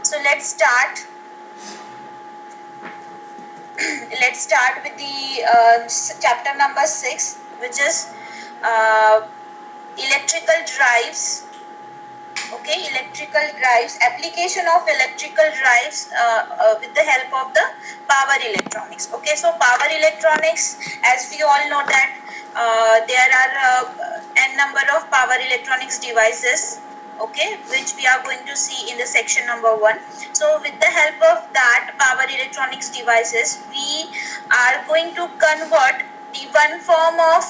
So let's start. Let's start with the chapter number 6, which is electrical drives. Okay, electrical drives, application of electrical drives with the help of the power electronics. Okay, so power electronics, as we all know that there are n number of power electronics devices, okay, which we are going to see in the section number 1. So with the help of that power electronics devices, we are going to convert the one form of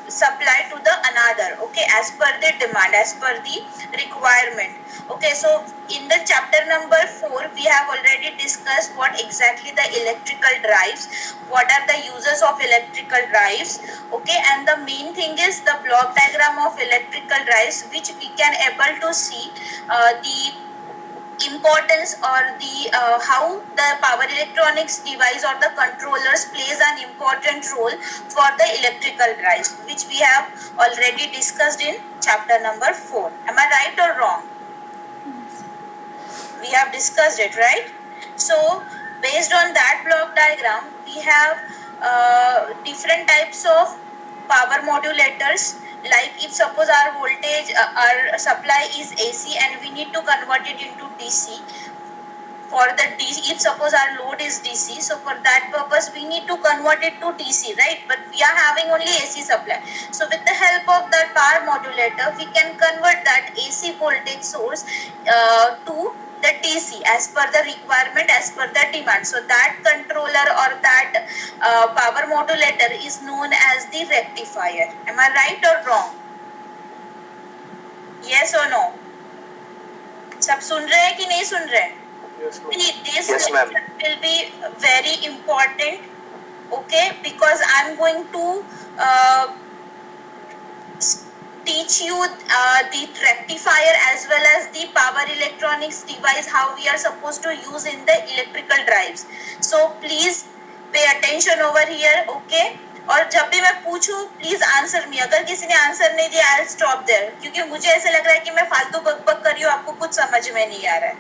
supply to the another, okay, as per the demand, as per the requirement. Okay, so in the chapter number 4 we have already discussed what exactly the electrical drives, what are the uses of electrical drives, okay, and the main thing is the block diagram of electrical drives, which we can able to see the importance or the how the power electronics device or the controllers plays an important role for the electrical drives, which we have already discussed in chapter number 4. Am I right or wrong? We have discussed it, right? So based on that block diagram, we have different types of power modulators. Like if suppose our voltage, our supply is AC and we need to convert it into DC. For the DC, if suppose our load is DC, so for that purpose we need to convert it to DC, right? But we are having only AC supply. So with the help of that power modulator, we can convert that AC voltage source to the DC as per the requirement, as per the demand. So that controller or that power modulator is known as the rectifier. Am I right or wrong? Yes or no? सब सुन रहे हैं कि नहीं सुन रहे हैं? This lecture will be very important, okay, because I'm going to teach you the rectifier as well as the power electronics device, how we are supposed to use in the electrical drives. So please pay attention over here, okay. और जब भी मैं पूछूं please answer me, अगर किसी ने answer नहीं दिया आई स्टॉप देयर, क्योंकि मुझे ऐसा लग रहा है कि मैं फालतू बक बक कर रही हूँ, आपको कुछ समझ में नहीं आ रहा है.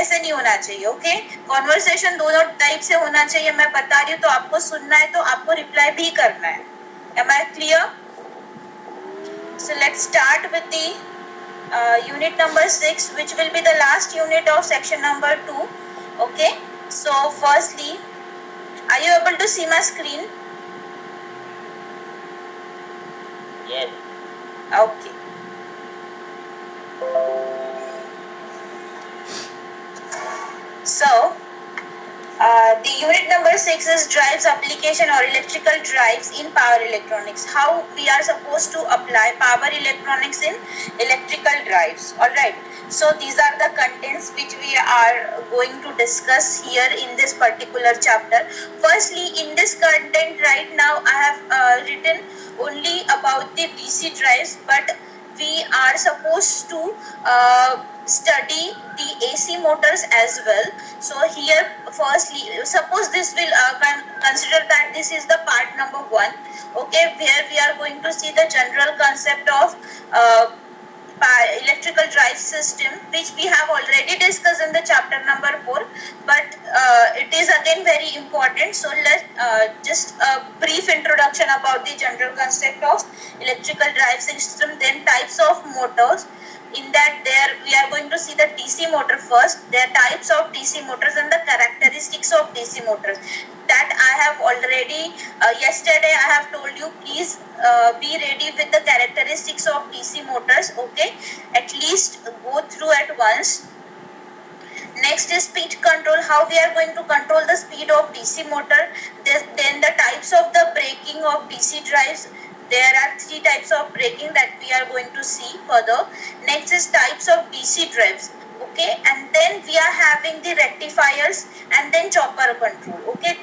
ऐसे नहीं होना चाहिए, ओके. कॉन्वर्सेशन दोनों टाइप से होना चाहिए. मैं बता रही हूँ तो आपको सुनना है, तो आपको रिप्लाई भी करना है. Am I clear? So let's start with the unit number 6, which will be the last unit of section number 2. Okay, so firstly, are you able to see my screen? Yes. Okay. So the unit number 6 is drives application or electrical drives in power electronics. How we are supposed to apply power electronics in electrical drives. Alright. So these are the contents which we are going to discuss here in this particular chapter. Firstly, in this content right now I have written only about the DC drives, but we are supposed to study the AC motors as well. So here firstly, suppose this will consider that this is the part number 1, okay, where we are going to see the general concept of electrical drive system, which we have already discussed in the chapter number 4, but it is again very important. So let just a brief introduction about the general concept of electrical drive system, then types of motors. In that, there we are going to see the DC motor first, their types of DC motors and the characteristics of DC motors. That I have already yesterday I have told you, please be ready with the characteristics of DC motors, okay, at least go through at once. Next is speed control, how we are going to control the speed of DC motor. Then the types of the braking of DC drives. There are 3 types of braking that we are going to see further. Next is types of DC drives, okay, and then we are having the rectifiers and then chopper control, okay.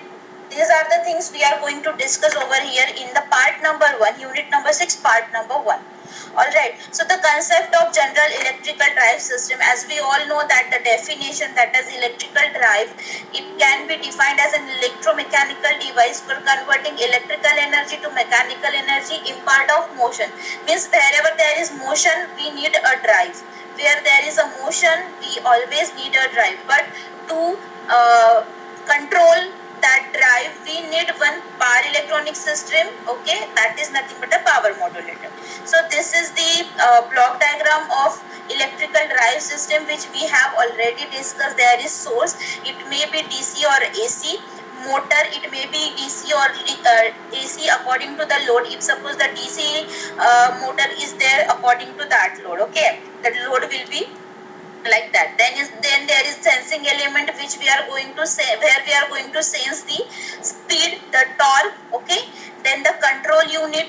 These are the things we are going to discuss over here in the part number 1, unit number 6, part number 1. Alright, so the concept of general electrical drive system, as we all know that the definition, that is electrical drive, it can be defined as an electromechanical device for converting electrical energy to mechanical energy in part of motion. Means wherever there is motion, we need a drive. Where there is a motion, we we always need a drive, but to control that drive we need one power electronic system, okay, that is nothing but a power modulator. So this is the block diagram of electrical drive system which we have already discussed. There is source, it may be DC or AC. Motor, it may be DC or AC according to the load. If suppose the DC motor is there according to that load, okay, the load will be like that. Then there is sensing element which we are going to say, where we are going to sense the speed, the torque, okay. Then the control unit,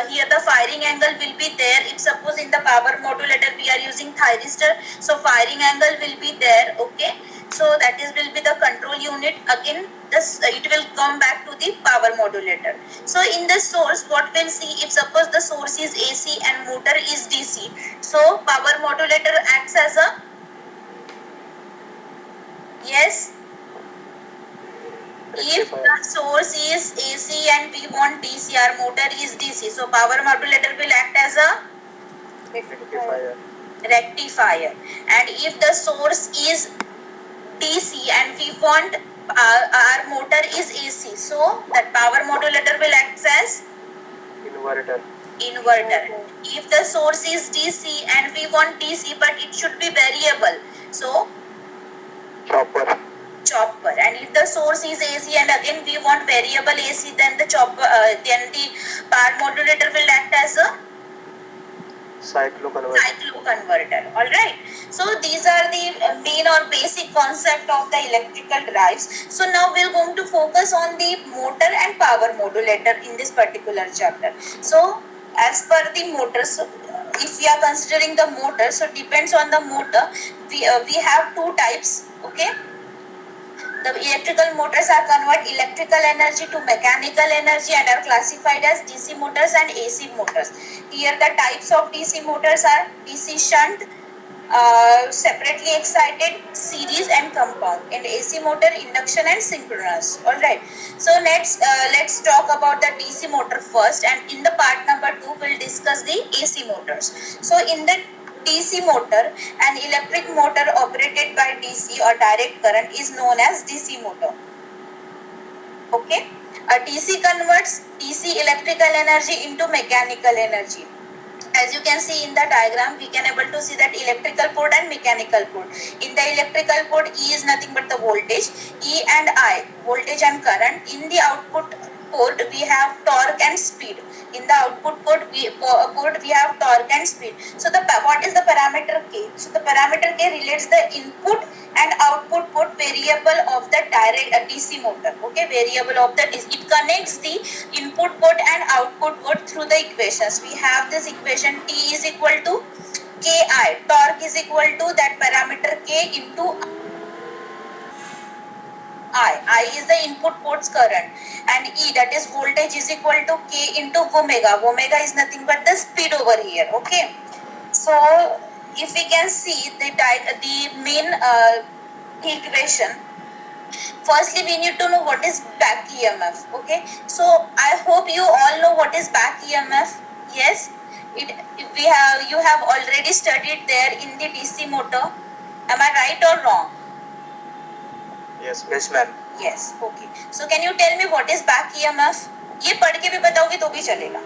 here the firing angle will be there. If suppose in the power modulator we are using thyristor, so firing angle will be there, okay. So that is will be the control unit. Again this it will come back to the power modulator. So in the source what we'll see, if suppose the source is AC and motor is DC, so power modulator acts as a, yes, if the source is AC and we want DC, our motor is DC, so power modulator will act as a rectifier. And if the source is DC and we want our motor is AC, so that power modulator will act as inverter. If the source is DC and we want DC but it should be variable, so Chopper. And if the source is AC and again we want variable AC, then the then the power modulator will act as a cycloconverter. All right, so these are the main or basic concept of the electrical drives. So now we're going to focus on the motor and power modulator in this particular chapter. So as per the motor, so if we are considering the motor, so depends on the motor, we have two types, okay. The electrical motors are convert electrical energy to mechanical energy and are classified as DC motors and AC motors. Here the types of DC motors are DC shunt, separately excited, series and compound, and AC motor induction and synchronous. All right. So let's talk about the DC motor first, and in the part number 2 we'll discuss the AC motors. So in the DC motor, an electric motor operated by DC or direct current is known as DC motor. Okay, a DC converts DC electrical energy into mechanical energy. As you can see in the diagram, we can able to see that electrical port and mechanical port. In the electrical port, E is nothing but the voltage, E and I, voltage and current. In the output port, we have torque and speed. In the output port, we have torque and speed. So what is the parameter K? So the parameter K relates the input and output port variable of the direct DC motor. Okay, variable of the DC. It connects the input port and output port through the equations. We have this equation, T is equal to Ki. Torque is equal to that parameter K into I is the input port's current, and E, that is voltage, is equal to K into omega. Omega is nothing but the speed over here. Okay, so if we can see the main equation, firstly we need to know what is back EMF. Okay, so I hope you all know what is back EMF. Yes, you have already studied there in the DC motor. Am I right or wrong? Yes, ma'am. Yes, okay. So can you tell me what is back EMF? ये पढ़ के भी बताओगे तो भी चलेगा.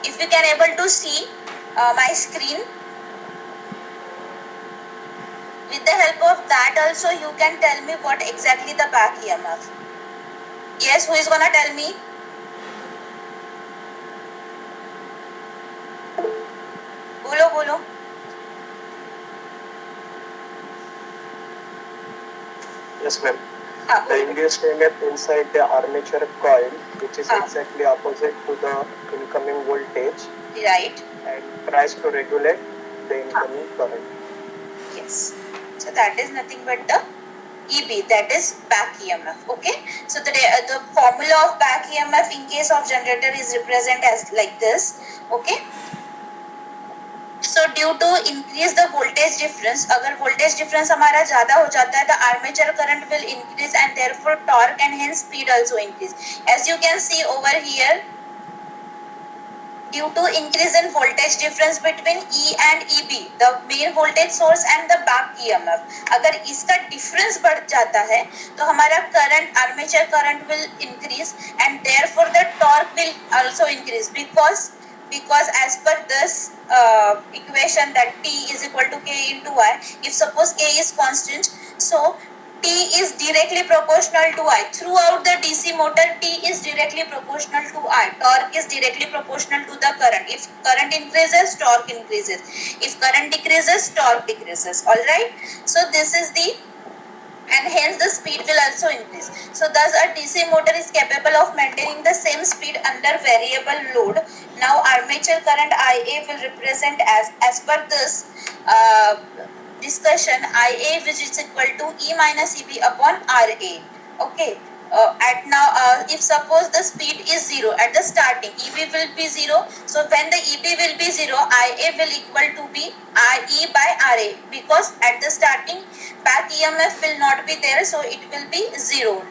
If you can able to see my screen, with the help of that also you can tell me what exactly the back EMF. Yes, who is gonna tell me? बोलो. Yes, ma'am. The induced EMF inside the armature coil, which is exactly opposite to the incoming voltage, Right. and tries to regulate the incoming current. Yes. So that is nothing but the EB, that is back EMF. Okay. So the formula of back EMF in case of generator is represented as like this. Okay. So due to increase the voltage difference, अगर voltage difference हमारा ज़्यादा हो जाता है, the armature current will increase and therefore torque and hence speed also increase. As you can see over here, due to increase in voltage difference between E and EB, the main voltage source and the back EMF. अगर इसका difference बढ़ जाता है तो हमारा current, armature current will increase and therefore the torque will also increase because as per this equation that T is equal to K into I, if suppose K is constant, so T is directly proportional to I. Throughout the DC motor, T is directly proportional to I. Torque is directly proportional to the current. If current increases, torque increases. If current decreases, torque decreases. Alright? So this is the, and hence the speed will also increase. So thus a DC motor is capable of maintaining the same speed under variable load. Now armature current IA will represent as per this discussion, IA which is equal to E minus EB upon RA. Okay. At now, if suppose the speed is 0 at the starting, EB will be 0. So when the EB will be 0, IA will equal to be IE by RA, because at the starting back EMF will not be there, so it will be 0.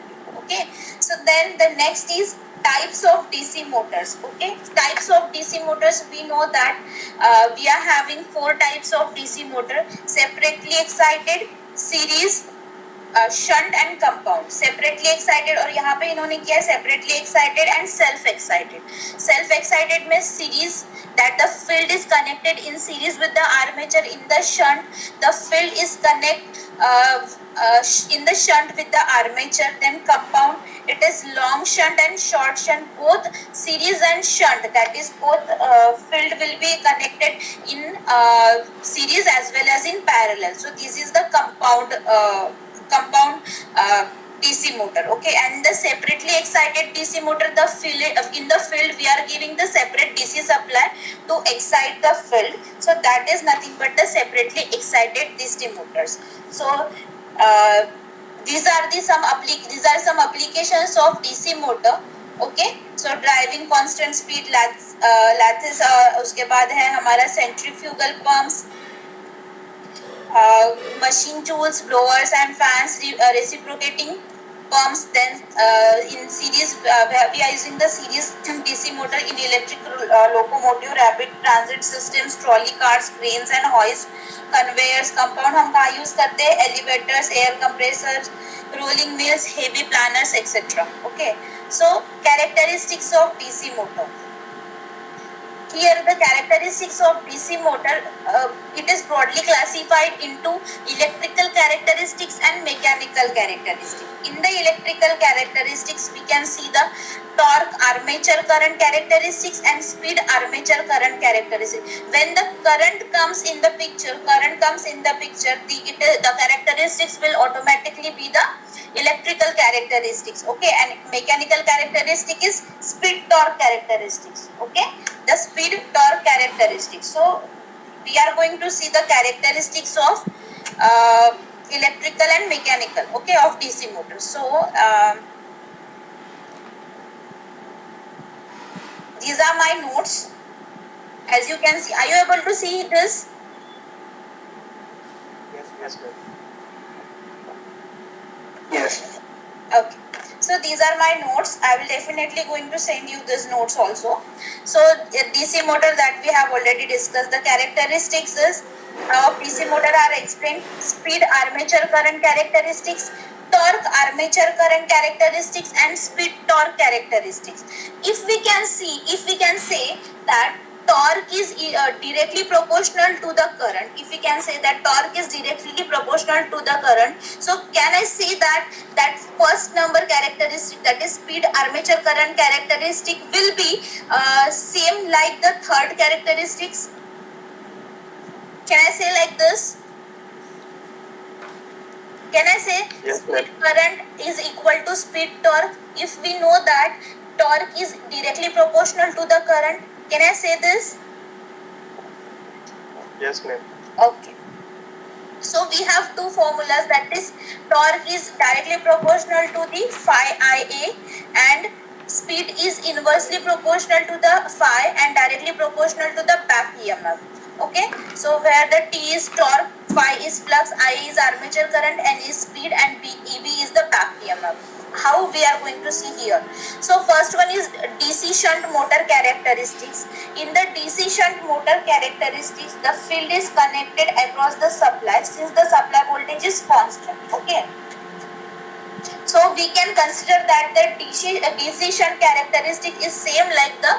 Okay. So then the next is types of DC motors. Okay, types of DC motors, we know that we are having 4 types of DC motor: separately excited, series, shunt and compound. Separately excited, और यहाँ पे इन्होंने किया separately excited and self excited. Self excited means series, that the field is connected in series with the armature. In the shunt, the field is in the shunt with the armature. Then compound, it is long shunt and short shunt, both series and shunt, that is both field will be connected in series as well as in parallel. So this is the compound DC motor. Okay, and the separately excited DC motor, the field in the field we are giving the separate DC supply to excite the field. So that is nothing but the separately excited DC motors. So these are some applications of DC motor. Okay, so driving constant speed lattice, उसके बाद है हमारा centrifugal pumps, machine tools, blowers and fans, reciprocating pumps. Then in series, we are using the series DC motor in electric locomotive, rapid transit systems, trolley cars, cranes and hoist, conveyors. Compound हम कहाँ use करते हैं? Elevators, air compressors, rolling mills, heavy planners, etc. Okay, so characteristics of DC motor. Here the characteristics of DC motor, it is broadly classified into electrical characteristics and mechanical characteristics. In the electrical characteristics, we can see the torque, armature current characteristics and speed, armature current characteristics. When the current comes in the picture, the characteristics will automatically be the electrical characteristics. Okay, and mechanical characteristic is speed, torque characteristics. Okay, the speed, torque characteristics. So we are going to see the characteristics of electrical and mechanical, okay, of DC motor. So these are my notes. As you can see, are you able to see this? Yes, ma'am. Yes. Okay, so these are my notes. I will definitely going to send you these notes also. So DC motor that we have already discussed, the characteristics is of DC motor are explained: speed, armature current characteristics, torque, armature current characteristics and speed, torque characteristics. If we can say that torque is directly proportional to the current, if we can say that torque is directly proportional to the current, so can I say that first number characteristic, that is speed, armature current characteristic, will be same like the third characteristics? Can I say like this? Can I say speed current is equal to speed torque? If we know that torque is directly proportional to the current, can I say this? Yes, ma'am. Okay. So we have two formulas, that is torque is directly proportional to the phi Ia and speed is inversely proportional to the phi and directly proportional to the back EMF. Okay, so where the T is torque, phi is flux, I is armature current, N is speed, and EB is the back EMF. How we are going to see here? So first one is DC shunt motor characteristics. In the DC shunt motor characteristics, the field is connected across the supply since the supply voltage is constant. Okay. So we can consider that the DC shunt characteristic is same like the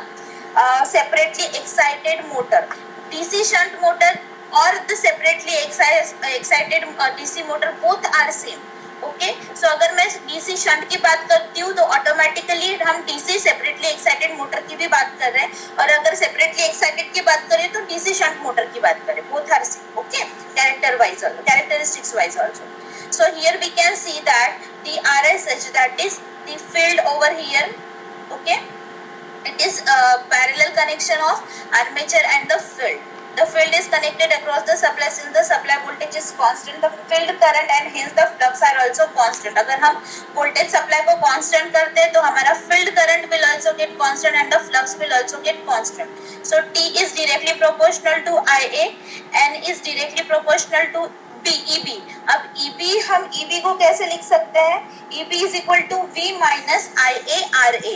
separately excited motor. DC shunt motor or the separately excited DC motor both are same. Okay so अगर मैं DC shunt की बात करती हूँ तो automatically हम DC separately excited motor की भी बात कर रहे हैं और अगर सेपरेटली एक्साइटेड की बात करें तो डीसी शंट मोटर की बात करें both are same okay characteristics wise also so here we can see that the RSH that is the field over here okay it is a parallel connection of armature and the field is connected across the supply since the supply voltage is constant the field current and hence the flux are also constant अगर हम voltage supply को constant करते हैं तो हमारा field current will also get constant and the flux will also get constant so T is directly proportional to IA N is directly proportional to EB अब EB हम EB को कैसे लिख सकते हैं EB is equal to V minus IARA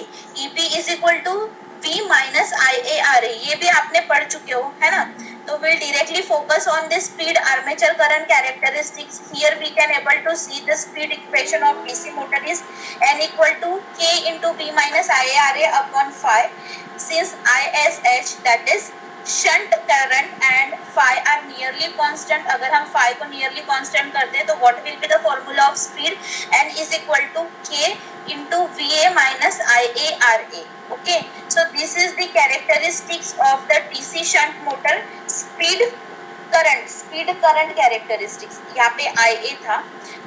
EB is equal to V minus IARA ये भी आपने पढ़ चुके हो है ना तो we'll directly focus on the speed armature current characteristics here we can able to see the speed equation of DC motor is N equal to K into V minus IARA upon phi since ISH that is shunt current and phi are nearly constant अगर हम phi को nearly constant करते हैं तो what will be the formula of speed N is equal to K into VA minus IARA okay so this is the characteristics of the DC shunt motor speed current characteristics यहाँ पे IA था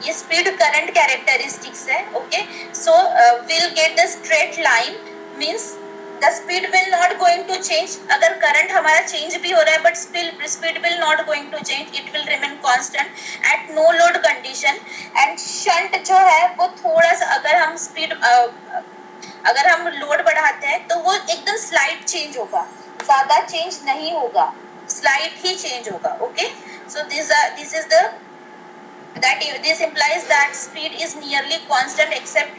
ये speed current characteristics है okay so we'll get the straight line means the speed will not going to change अगर current हमारा change भी हो रहा है but still speed will not going to change it will remain constant at no load condition and shunt जो है वो थोड़ा सा अगर हम speed अगर हम लोड बढ़ाते हैं तो वो एकदम स्लाइड चेंज होगा ज्यादा चेंज नहीं होगा स्लाइड ही चेंज होगा okay so this is the that this implies that speed is nearly constant except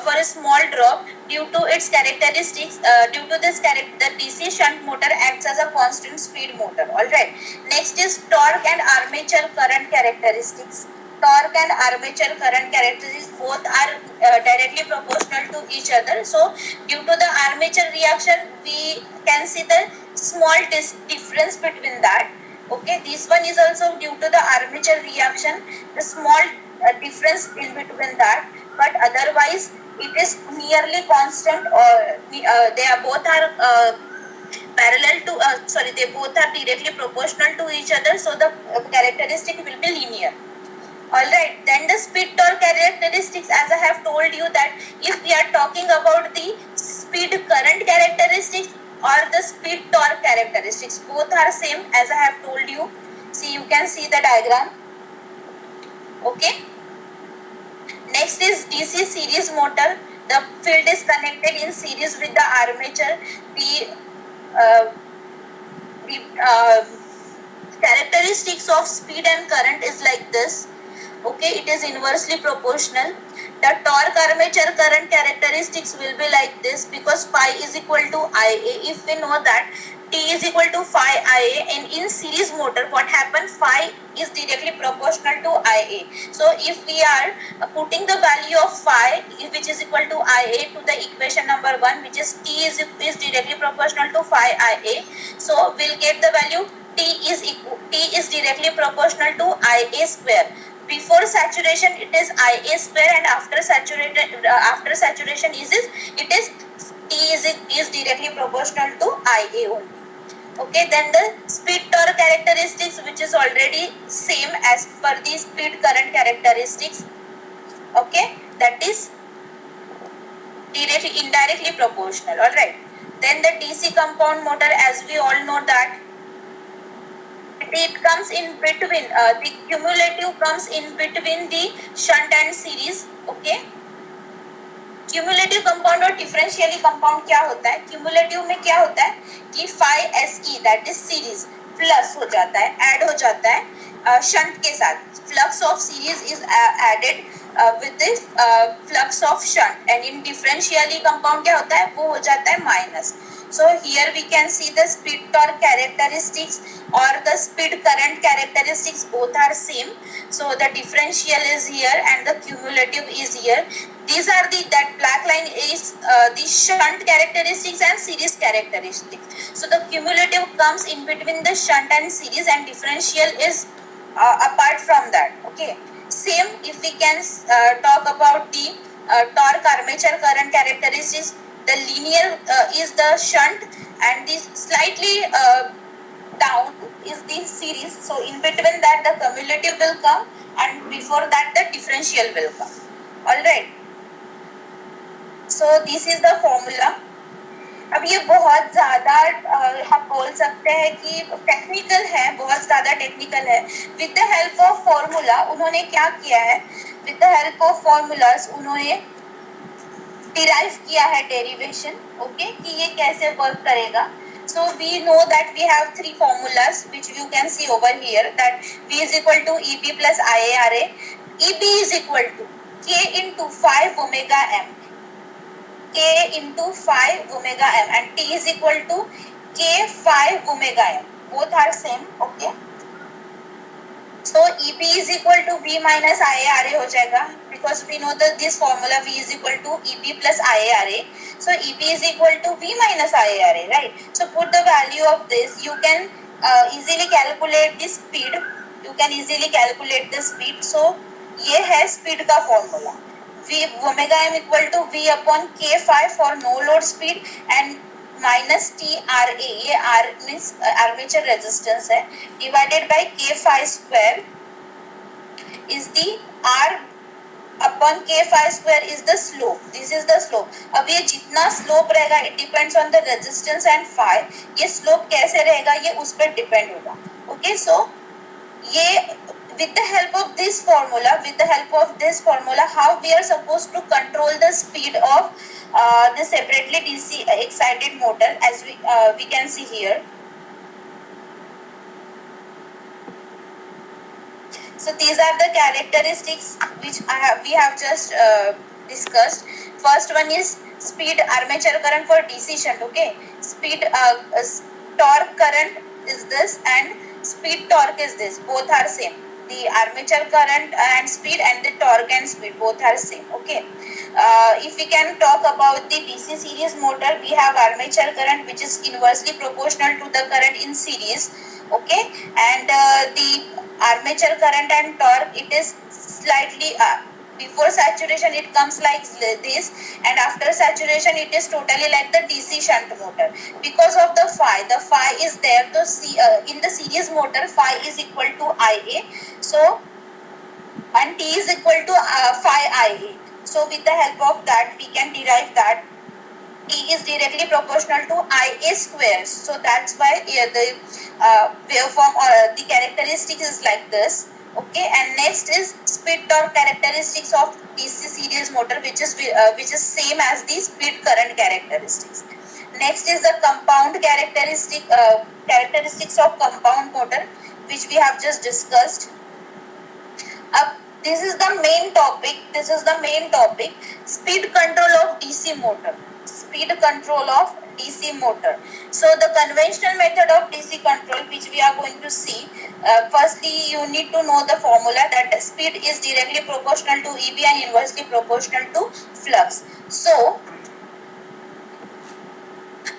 for a small drop due to its characteristics due to this the DC shunt motor acts as a constant speed motor all right next is torque and armature current characteristics torque and armature current characteristics both are directly proportional to each other so due to the armature reaction we can see the small difference between that okay this one is also due to the armature reaction the small difference in between that but otherwise it is nearly constant or they are both are parallel to they both are directly proportional to each other so the characteristic will be linear all right then the speed torque characteristics as I have told you that if we are talking about the speed current characteristics or the speed torque characteristics both are same as I have told you see you can see the diagram okay next is DC series motor the field is connected in series with the armature the characteristics of speed and current is like this okay it is inversely proportional the torque armature current characteristics will be like this because phi is equal to IA if we know that T is equal to phi IA and in series motor what happens phi is directly proportional to IA so if we are putting the value of phi which is equal to IA to the equation number 1 which is T is directly proportional to phi IA so we'll get the value T is directly proportional to IA square before saturation it is IA square and after saturation it is T is directly proportional to IA only okay then the speed torque characteristics which is already same as per the speed current characteristics okay that is indirectly proportional all right then the DC compound motor as we all know that it comes in between the cumulative comes in between the shunt and series okay cumulative compound और differentially compound क्या होता है cumulative में क्या होता है कि phi SE that is series plus हो जाता है, ऐड हो जाता है शंट के साथ. Flux of series is added with the flux of shunt, and in differentially compound क्या होता है, वो हो जाता है minus. So here we can see the speed torque characteristics or the speed current characteristics, both are same. So the differential is here and the cumulative is here. These are that black line is the shunt characteristics and series characteristics. So the cumulative comes in between the shunt and series, and differential is apart from that. Okay. Same if we can talk about the torque armature current characteristics. The linear is the shunt, and the slightly down is the series. So in between that the cumulative will come, and before that the differential will come. All right. So this is the formula. अब ये बहुत ज़्यादा हम बोल सकते हैं कि technical है, बहुत ज़्यादा टेक्निकल है. With the help of formula उन्होंने क्या किया है, with the help of formulas उन्होंने डिराइव किया है डेरिवेशन. ओके, कि ये कैसे वर्क करेगा. So we know that we have three formulas which you can see over here, that V is equal to EP plus IARA. EB is equal to K into 5 omega m. K into 5 omega m, and T is equal to K 5 omega m. Both are same. Okay. So EP is equal to V minus IARA हो जाएगा, because we know that this formula V is equal to EP plus IARA. So EP is equal to V minus IARA, right? So put the value of this. You can easily calculate the speed. You can easily calculate the speed. So ये है speed का formula. V omega m equal to V upon K5 for no load speed, and minus T RA, ये R means armature resistance है, divided by K5 square is the R upon K5 square is the slope. This is the slope. अब ये जितना slope रहेगा, it depends on the resistance and phi. ये slope कैसे रहेगा, ये उस पर depend होगा. Okay, so ये with the help of this formula, how we are supposed to control the speed of the separately DC excited motor, as we can see here. So these are the characteristics which we have just discussed. First one is speed armature current for DC shunt. Okay, speed torque current is this, and speed torque is this. Both are same. The armature current and speed, and the torque and speed, both are same. Okay. If we can talk about the DC series motor, we have armature current which is inversely proportional to the current in series. Okay, and the armature current and torque, it is slightly before saturation it comes like this, and after saturation it is totally like the DC shunt motor. Because of the phi is there, so in the series motor phi is equal to IA. So and T is equal to phi IA. So with the help of that we can derive that T is directly proportional to IA square. So that's why the waveform or the characteristic is like this. Okay, and next is speed torque characteristics of DC series motor, which is same as the speed current characteristics. Next is the compound characteristics of compound motor, which we have just discussed. This is the main topic. Speed control of DC motor. So the conventional method of DC control, which we are going to see, firstly you need to know the formula that speed is directly proportional to EB and inversely proportional to flux. So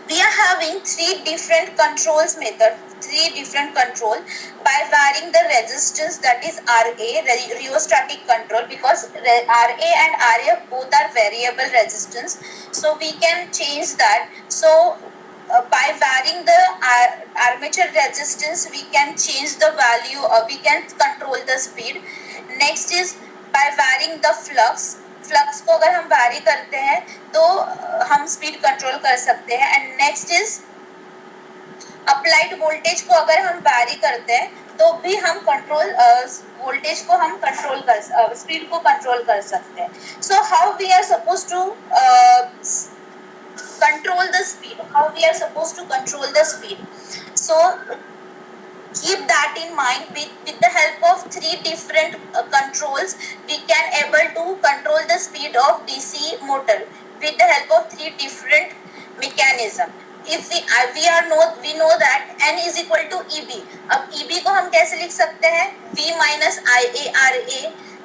we are having three different control by varying the resistance, that is RA, rheostatic control, because RA and RF both are variable resistance, so we can change that. So by varying the armature resistance, we can change the value, or we can control the speed. Next is by varying the flux को अगर हम vary करते हैं तो हम speed control कर सकते हैं. And next is applied voltage को अगर हम vary करते हैं तो भी हम control voltage को हम control कर speed को control कर सकते हैं. So how we are supposed to control the speed? So keep that in mind. With the help of three different controls, we can able to control the speed of DC motor with the help of three different mechanism. If we know that N is equal to EB. अब EB को हम कैसे लिख सकते हैं? V minus IA RA,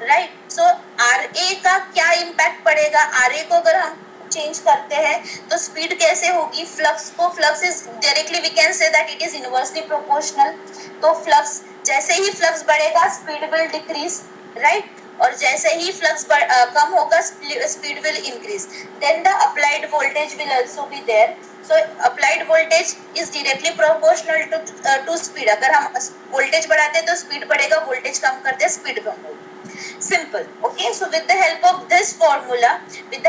right? So RA का क्या impact पड़ेगा? RA को अगर हम चेंज करते हैं तो स्पीड कैसे होगी? Flux is directly we can say that it is inversely proportional. तो फ्लक्स जैसे ही फ्लक्स बढ़ेगा स्पीड विल डिक्रीज, राइट? और जैसे ही फ्लक्स कम होगा speed will increase. Then the applied voltage will also be there. So applied voltage is directly proportional to speed. अगर हम वोल्टेज बढ़ाते हैं तो स्पीड बढ़ेगा, वोल्टेज कम करते हैं स्पीड कम होगी. Simple. Okay, so with the help of this formula, we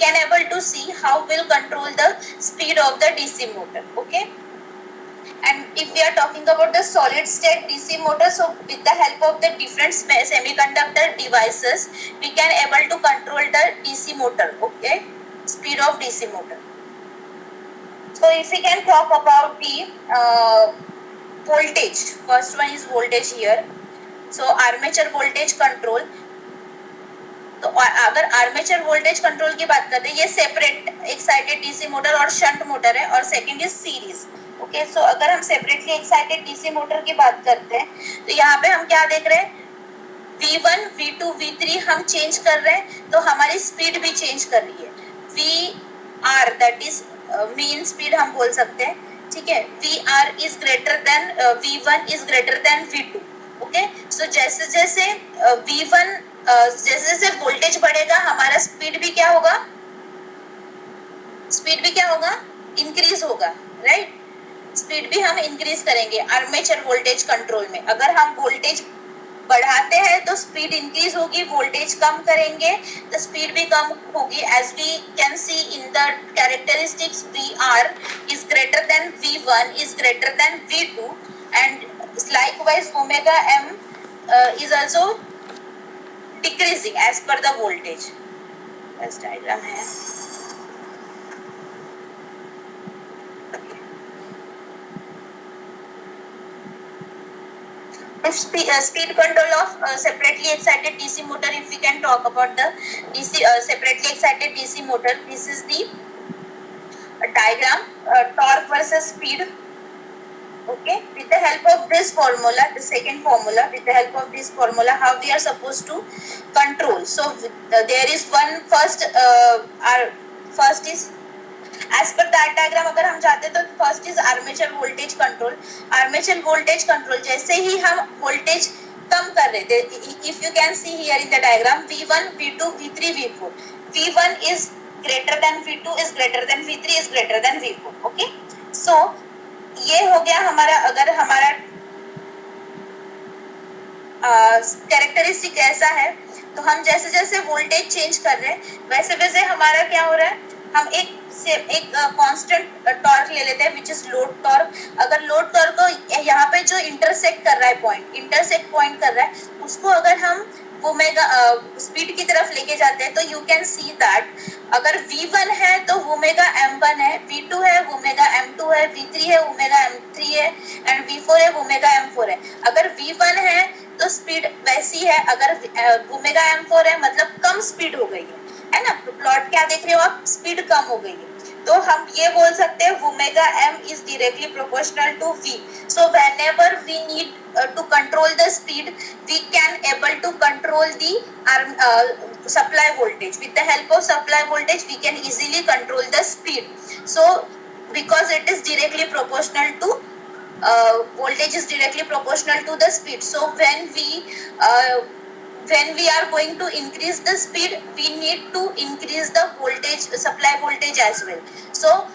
can able to see how we'll control the speed of the DC motor. Okay, and if we are talking about the solid state DC motor, so with the help of the different semiconductor devices, we can able to control the DC motor. Okay, speed of DC motor. So if we can talk about the voltage, first one is voltage here. So armature voltage control. तो अगर armature voltage control की बात करते हैं, ये separate excited DC motor और shunt motor है, और सेकंड इज सीरीज. ओके, सो अगर हम सेपरेटली एक्साइटेड डीसी मोटर की बात करते हैं तो यहाँ पे हम क्या देख रहे हैं? V1, V2, V3 हम चेंज कर रहे हैं तो हमारी स्पीड भी चेंज कर रही है. VR that is mean speed हम बोल सकते हैं, ठीक है? VR is greater than V1 is greater than V2. Okay, so जैसे जैसे V1 जैसे जैसे वोल्टेज बढ़ेगा हमारा स्पीड भी क्या होगा? इंक्रीज होगा, राइट? स्पीड भी हम इंक्रीज करेंगे आर्मेचर वोल्टेज कंट्रोल में. अगर हम वोल्टेज बढ़ाते हैं तो स्पीड इंक्रीज होगी, वोल्टेज कम करेंगे तो स्पीड भी कम होगी. As we can see in the characteristics, VR is greater than V1 is greater than V2, and likewise omega m is also decreasing as per the voltage. This diagram है. Speed control of separately excited DC motor. If we can talk about the DC separately excited DC motor, this is the diagram, torque versus speed. Okay, with the help of this formula, the second formula, with the help of this formula, how we are supposed to control. So there is one first is as per that diagram. अगर हम जाते तो first is armature voltage control. Armature voltage control जैसे ही हम voltage कम कर रहे थे, if you can see here in the diagram, V1, V2, V3, V4. V1 is greater than V2 is greater than V3 is greater than V4. Okay, so ये हो गया हमारा. अगर हमारा कैरेक्टरिस्टिक ऐसा है तो हम जैसे जैसे वोल्टेज चेंज कर रहे हैं वैसे वैसे हमारा क्या हो रहा है? हम एक कांस्टेंट टॉर्क ले लेते हैं विच इज लोड टॉर्क. अगर लोड टॉर्क को यहाँ पे जो इंटरसेक्ट कर रहा है पॉइंट कर रहा है उसको अगर हम ओमेगा स्पीड की तरफ लेके जाते हैं तो यू कैन सी दैट अगर V1 है तो ओमेगा M1 है, V2 है ओमेगा M2 है, V3 है ओमेगा M3 है, एंड V4 है ओमेगा M4 है. अगर V1 है तो स्पीड वैसी है, अगर ओमेगा M4 है मतलब कम स्पीड हो गई है ना? प्लॉट क्या देख रहे हो आप? स्पीड कम हो गई है. तो हम ये बोल सकते हैं omega M is directly proportional to V. So whenever we need to control the speed, we can able to control the supply voltage. With the help of supply voltage, we can easily control the speed. So because it is directly proportional to voltage is directly proportional to the speed. So when we are going to increase the speed, we need to increase the voltage, supply voltage as well. So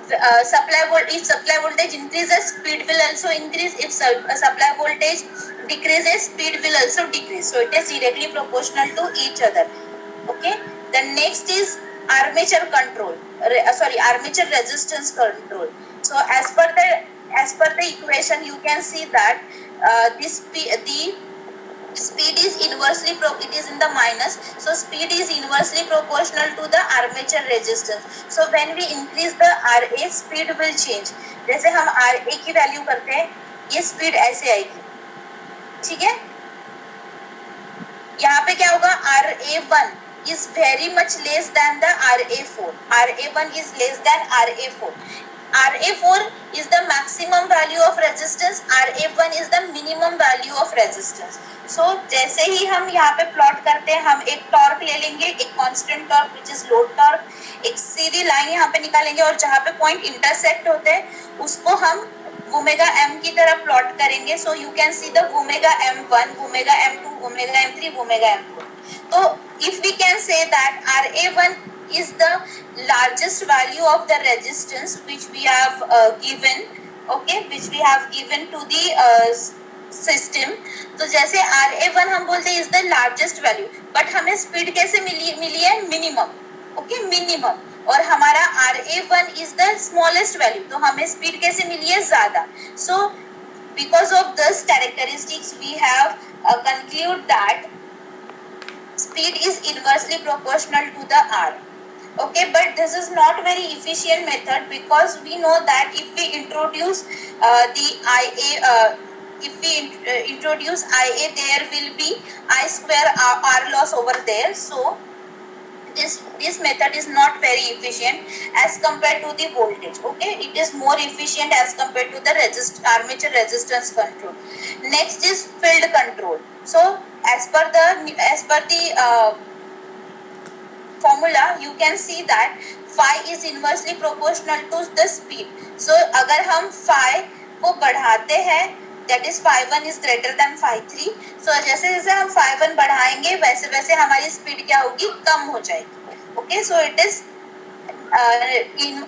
if supply voltage increases, speed will also increase. If supply voltage decreases, speed will also decrease. So it is directly proportional to each other. Okay, the next is armature control, armature resistance control. So as per the equation, you can see that the speed is inversely it is in the minus, so speed is inversely proportional to the armature resistance. So when we increase the Ra, speed will change. जैसे हम Ra की value करते हैं, ये speed ऐसे आएगी, ठीक है. यहाँ पे क्या होगा, Ra1 is very much less than the Ra4. Ra1 is less than Ra4. Ra4 is the maximum value of resistance, Ra1 is the minimum value of resistance. So जैसे ही हम यहाँ पे प्लॉट करते हैं, हम एक टॉर्क ले लेंगे, एक constant torque which is load torque, एक सीधी लाइन यहाँ पे निकालेंगे और जहाँ पे पॉइंट इंटरसेक्ट होते हैं उसको हम ओमेगा m की तरह प्लॉट करेंगे. So you can see the omega m1, omega m2, omega m3, omega m4. तो if we can say that Ra1 is the largest value of the resistance which we have given, okay, which we have given to the system. तो जैसे Ra1 हम बोलते हैं is the largest value, but हमें speed कैसे मिली है, minimum, okay, minimum. और हमारा Ra1 is the smallest value, तो हमें speed कैसे मिली है, ज़्यादा. So because of this characteristics we have conclude that speed is inversely proportional to the R. Okay, but this is not very efficient method, because we know that if we introduce the Ia, if we introduce Ia, there will be I square R loss over there. So this method is not very efficient as compared to the voltage. Okay, it is more efficient as compared to the armature resistance control. Next is field control. So as per the formula, you can see that phi is inversely proportional to the speed. So अगर हम phi को बढ़ाते हैं, that is phi1 is greater than phi3. So जैसे जैसे हम phi1 बढ़ाएंगे वैसे वैसे हमारी स्पीड क्या होगी, कम हो जाएगी. Okay, so it is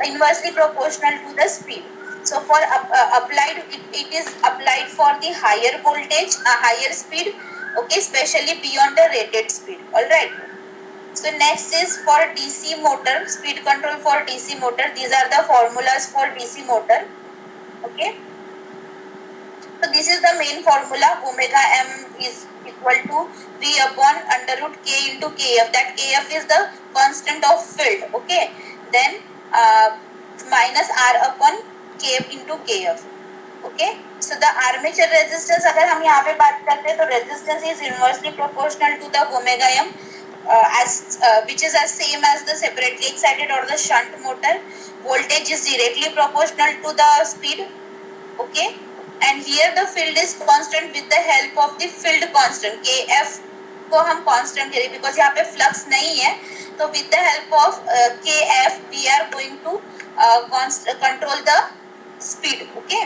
inversely proportional to the speed. So for applied, it is applied for the higher voltage, higher speed. Okay, especially beyond the rated speed. All right. So next is for DC motor, speed control for DC motor. These are the formulas for DC motor. Okay. So this is the main formula. Omega m is equal to V upon under root K into Kf. That Kf is the constant of field. Okay. Then minus R upon K into Kf. Okay. So the armature resistance, अगर हम यहाँ पे बात करते हैं तो resistance is inversely proportional to the omega m, which is as same as the separately excited or the shunt motor. Voltage is directly proportional to the speed. Okay. And here the field is constant with the help of the field constant. Kf को हम constant करें because यहाँ पे flux नहीं है, तो with the help of Kf we are going to control the speed. Okay.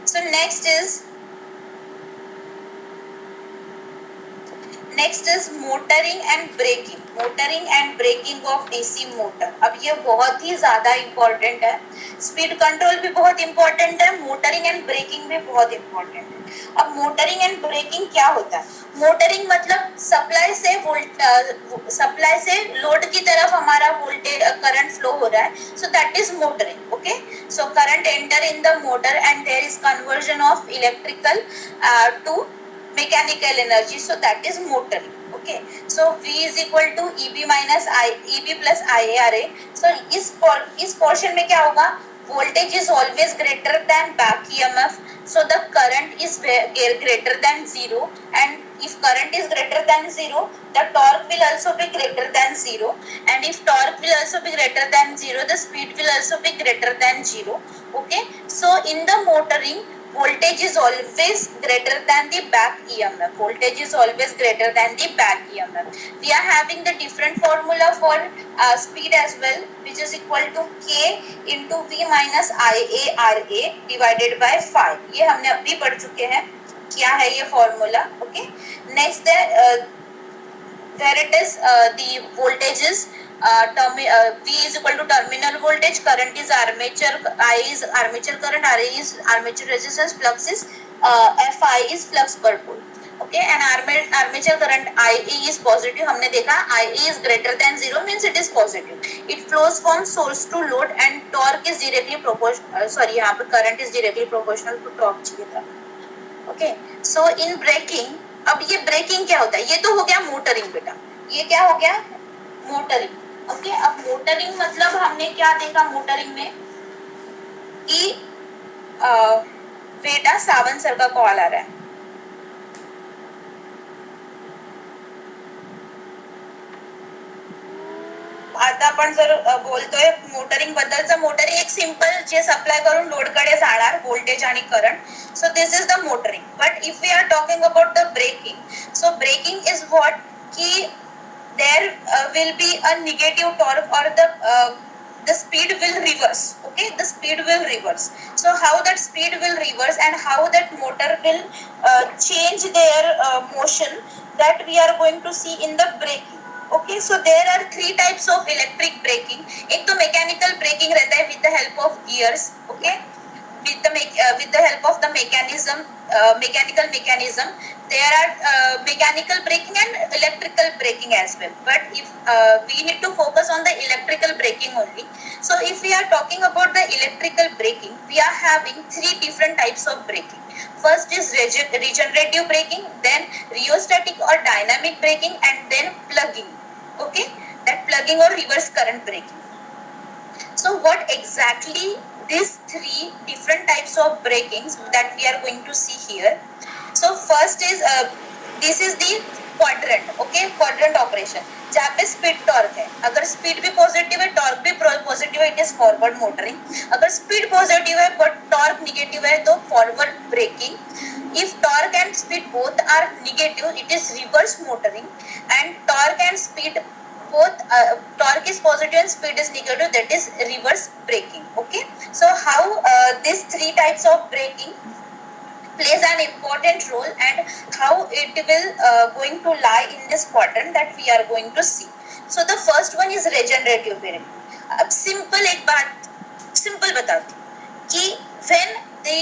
So next is motoring and braking. Motoring and braking of DC motor. अब ये बहुत ही ज़्यादा important है. Speed control भी बहुत important है. Motoring and braking भी बहुत important है. अब motoring and braking क्या होता है? Motoring मतलब supply से load की तरफ हमारा voltage current flow हो रहा है. So that is motoring. Okay. So current enter in the motor and there is conversion of electrical to mechanical energy. So that is motoring. Okay. So V is equal to EB minus EB plus IARA. So इस portion में क्या होगा? Voltage is always greater than back EMF. So the current is greater than 0. And if current is greater than 0, the torque will also be greater than 0. And if torque will also be greater than 0, the speed will also be greater than 0. Okay. So in the motoring, voltage is always greater than the back EMF. Voltage is always greater than the back EMF. We are having the different formula for speed as well, which is equal to K into V minus IARA divided by phi. ये हमने अभी पढ़ चुके हैं क्या है ये formula. Okay. Next where it is the voltages. V is equal to terminal voltage, current is armature, I is armature current, Ra is armature resistance, flux is Fi is flux per pole. Okay, and armature current Ia is positive. हमने देखा Ia is greater than 0 means it is positive. It flows from source to load and torque is directly proportional. Sorry, यहाँ पे current is directly proportional to torque चाहिए था. Okay, so in breaking, अब ये breaking क्या होता है, ये तो हो गया मोटरिंग बेटा, ये क्या हो गया मोटरिंग। ओके, अब मोटरिंग मतलब हमने क्या देखा मोटरिंग में कि बेटा सावन सर का कॉल आ रहा है। आता आपण जर बोलतोय मोटरिंग बद्दलचं, मोटरिंग एक सिंपल जे सप्लाय करून लोड कडे जाणार व्होल्टेज आणि current, so this is the motoring. But if we are talking about the braking, so braking is what की there will be a negative torque or the speed will reverse. Okay, the speed will reverse. So how that speed will reverse and how that motor will change their motion, that we are going to see in the braking. Okay, so there are three types of electric braking. एक तो mechanical braking रहता है with the help of gears. Okay, with the help of the mechanical mechanism. There are mechanical braking and electrical braking as well, but if we need to focus on the electrical braking only. So if we are talking about the electrical braking, we are having three different types of braking. First is regenerative braking, then rheostatic or dynamic braking, and then plugging. Okay, that plugging or reverse current braking. So what exactly these three different types of brakings that we are going to see here. So first is this is the quadrant. Okay, quadrant operation जहाँ पे speed torque है, अगर speed भी positive है torque भी positive है, it is forward motoring. अगर speed positive है बट टॉर्क निगेटिव है तो forward braking. If torque and speed both are negative, it is reverse motoring. And torque and speed both torque is positive and speed is negative, that is reverse braking. Okay, so how these three types of braking plays an important role and how it will going to lie in this quadrant that we are going to see. So the first one is regenerative braking. अब simple एक बात simple बताती कि when the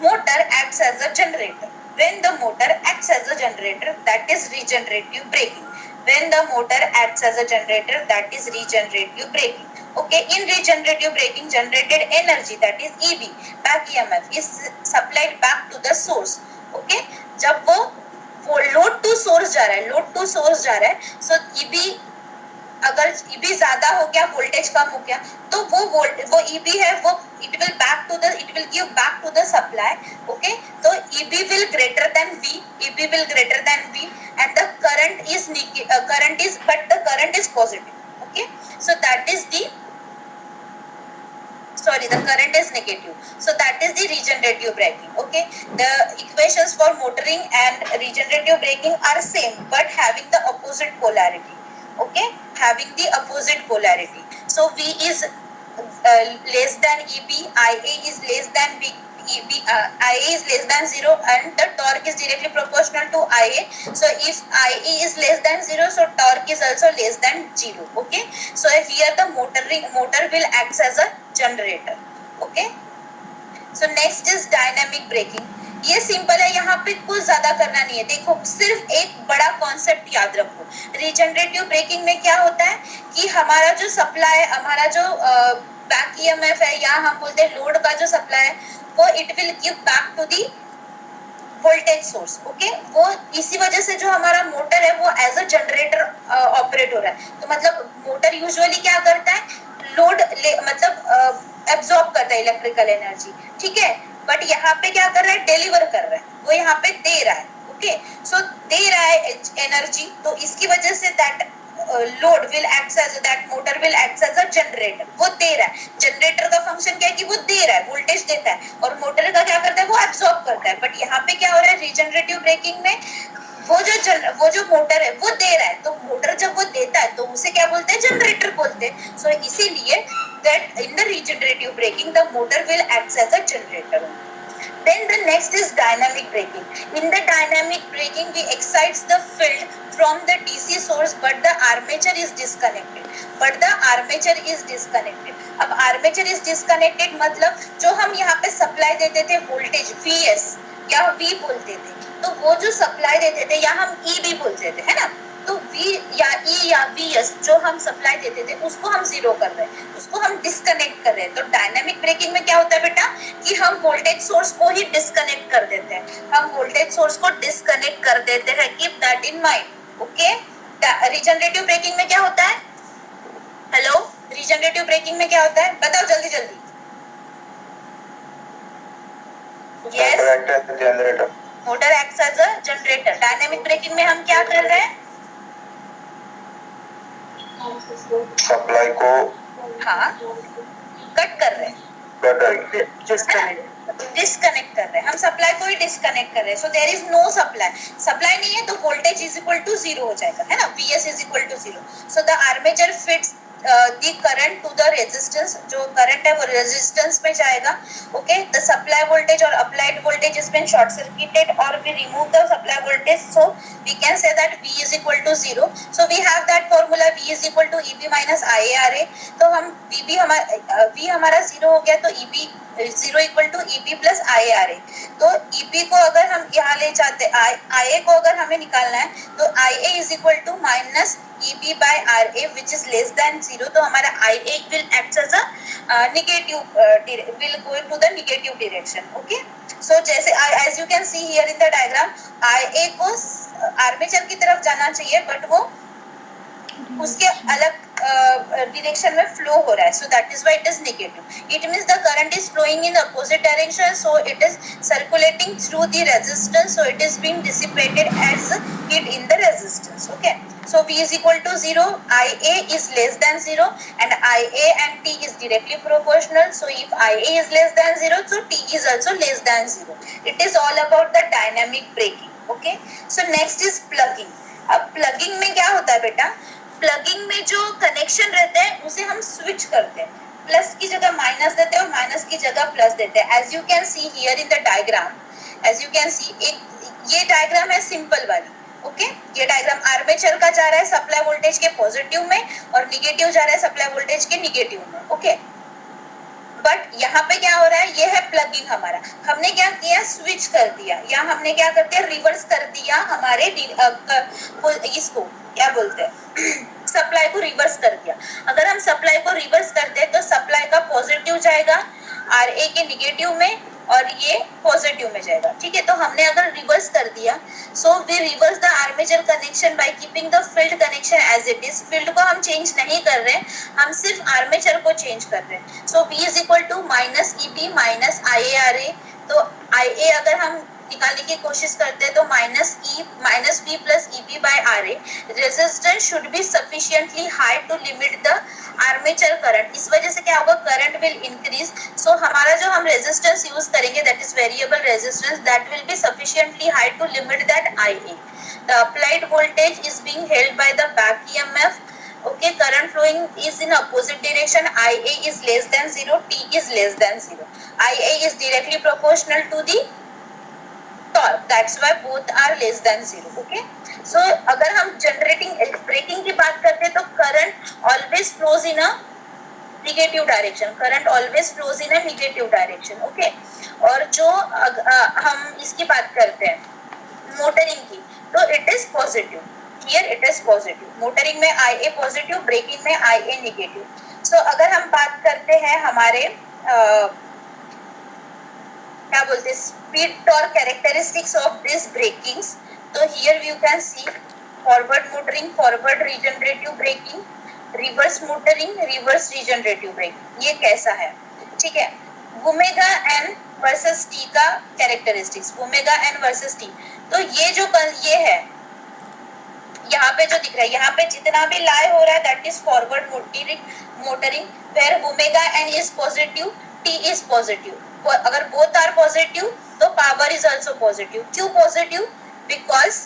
motor acts as a generator, when the motor acts as a generator, that is regenerative braking. When the motor acts as a generator, that is regenerative braking. Okay, in regenerative braking, generated energy, that is EB, back EMF, is supplied back to the source. Okay, जब वो load to source जा रहा है, load to source जा रहा है, सो EB अगर EB ज्यादा हो गया, वोल्टेज कम हो गया, तो वो EB है वो it will give back to the supply. Okay, so EB will greater than V, EB will greater than V, and the current is positive. Okay, so that is the current is negative, so that is the regenerative braking. Okay, the equations for motoring and regenerative braking are same but having the opposite polarity. Okay, having the opposite polarity. So V is less than EB, IA is less than V, IA is less than 0, and the torque is directly proportional to IA. So if IA is less than 0, so torque is also less than 0. Okay, so here the motor will act as a generator. Okay, so next is dynamic braking. ये simple है, यहाँ पे कुछ ज्यादा करना नहीं है. देखो सिर्फ एक बड़ा कॉन्सेप्ट याद रखो. रिजनरेटिव ब्रेकिंग में क्या होता है कि हमारा जो सप्लाई है, हमारा जो बैक ईएमएफ है या हम बोलते हैं लोड का जो सप्लाई है, वो it will give back to the voltage source. Okay, वो इसी वजह से जो हमारा मोटर है वो एज अ जनरेटर ऑपरेट हो रहा है. तो मतलब मोटर यूजुअली क्या करता है, लोड मतलब एब्जॉर्ब करता है इलेक्ट्रिकल एनर्जी. ठीक है, बट यहाँ पे क्या कर रहा है, डिलीवर कर रहा है, वो यहाँ पे दे रहा है. ओके, सो दे रहा है एनर्जी, तो इसकी वजह से that load will act as that motor will act as a generator. वो दे रहा है, जनरेटर का फंक्शन क्या है कि वो दे रहा है, वोल्टेज देता है, और मोटर का क्या करता है, वो एब्जॉर्ब करता है. बट यहाँ पे क्या हो रहा है, रिजनरेटिव ब्रेकिंग में वो जो मोटर है वो दे रहा है, तो मोटर जब वो देता है तो उसे क्या बोलते हैं, जनरेटर बोलते हैं. सो इसीलिए that in the regenerative braking the motor will act as a generator. Then the next is dynamic braking. In the dynamic braking we excite the field from the DC source but the armature is disconnected. अब armature is disconnected मतलब जो हम यहाँ पे supply देते थे voltage VS या V बोलते थे, तो वो जो सप्लाई देते थे या हम EB बोलते थे, है ना, तो V या E या Vs जो हम सप्लाई देते थे उसको हम जीरो कर रहे हैं, उसको हम डिस्कनेक्ट कर रहे हैं। तो डायनामिक ब्रेकिंग में क्या होता है बेटा कि हम वोल्टेज सोर्स को ही डिस्कनेक्ट कर देते हैं, हम वोल्टेज सोर्स को डिस्कनेक्ट कर देते हैं, keep that in mind. Okay, regenerative braking में क्या होता है? हेलो, रीजनरेटिव ब्रेकिंग में क्या होता है बताओ जल्दी जल्दी। Yes, generator. Motor acts as a generator. Dynamic braking में हम क्या कर रहे हैं? सप्लाई को हाँ, कट कर रहे हैं, डिस्कनेक्ट कर रहे हैं, हम सप्लाई को ही डिस्कनेक्ट कर रहे हैं। So there is no supply, supply नहीं है तो voltage is equal to zero हो जाएगा, है ना, Vs is equal to zero. So the armature fits the current to the resistance, जो करंट है वो रेजिस्टेंस में जाएगा। ओके, द सप्लाई वोल्टेज और applied voltage is been short circuited और we remove the supply voltage, so we can say that V is equal to zero. So we have that formula V is equal to EB minus IaRa। तो हम V हमारा zero हो गया तो EB zero equal to EB plus IaRa। तो EB को अगर हम यहाँ ले जाते, IA को अगर हमें निकालना है तो IA is equal to minus EB by RA which is less than zero। तो हमारा IA will act as a negative, will go into the negative direction। Okay, so जैसे as you can see here in the diagram, IA को armature की तरफ जाना चाहिए but वो उसके अलग डिरेक्शन में फ्लो हो रहा है, so that is why it is negative. It means the current is flowing in opposite direction, so it is circulating through the resistance, so it is being dissipated as heat in the resistance. Okay, so V is equal to 0, IA is less than 0 and IA and T is directly proportional, so if IA is less than 0 so T is also less than 0। it is all about the dynamic braking। okay, so next is plugging। अब plugging में क्या होता है बेटा? Plugging में जो connection रहते हैं उसे हम स्विच करते हैं, प्लस की जगह माइनस देते हैं और माइनस की जगह प्लस देते हैं। As you can see here in the diagram, as you can see, एक ये डायग्राम है सिंपल वाली। ओके, ये डायग्राम आर्मेचर का जा रहा है सप्लाई वोल्टेज के पॉजिटिव में और निगेटिव जा रहा है सप्लाई वोल्टेज के निगेटिव में। ओके, बट यहाँ पे क्या हो रहा है, ये है प्लगिंग हमारा। हमने क्या किया, स्विच कर दिया, या हमने क्या करते हैं, रिवर्स कर दिया हमारे इसको क्या बोलते हैं सप्लाई को रिवर्स कर दिया। अगर हम सप्लाई को रिवर्स कर दे तो सप्लाई का पॉजिटिव जाएगा RA के निगेटिव में और ये पॉजिटिव में जाएगा। ठीक है, तो हमने अगर रिवर्स कर दिया, so we reverse the armature connection by keeping the field connection as it is. Field को हम चेंज नहीं कर रहे हैं, हम सिर्फ आर्मेचर को चेंज कर रहे हैं। So V is equal to minus EB minus IaRa। तो IA अगर हम निकालने की कोशिश करते हैं तो minus B plus EB by RA। Resistance should be sufficiently high to limit the armature current. इस वजह से क्या होगा, करंट विल इंक्रीज। सो हमारा जो हम रेजिस्टेंस यूज करेंगे that is variable resistance, that will be sufficiently high to limit that IA। The applied voltage is being held by the back EMF। Okay, current flowing is in opposite direction, IA is less than 0, T is less than 0। IA is directly proportional to the torque, that's why both are less than 0। okay, so अगर हम generating breaking की बात करते हैं तो current always flows in a negative direction, current always flows in a negative direction. Okay, और जो हम इसकी बात करते हैं मोटरिंग की तो it is positive, here it is positive. Motoring में IA पॉजिटिव, ब्रेकिंग में IA नेगेटिव। सो अगर हम बात करते हैं हमारे क्या बोलते हैं speed torque characteristics of this brakings, तो here you can see forward motoring, forward regenerative braking, reverse motoring, reverse regenerative braking. ये कैसा है, ठीक है। ओमेगा एन वर्सेस टी का characteristics, omega N versus T. तो ये जो ये है यहाँ पे जो दिख रहा है, यहाँ पे जितना भी लाई हो रहा है that is forward motoring, where omega N is positive, T is positive. अगर बोथ आर पॉजिटिव तो पावर इज आल्सो पॉजिटिव। क्यों positive? Because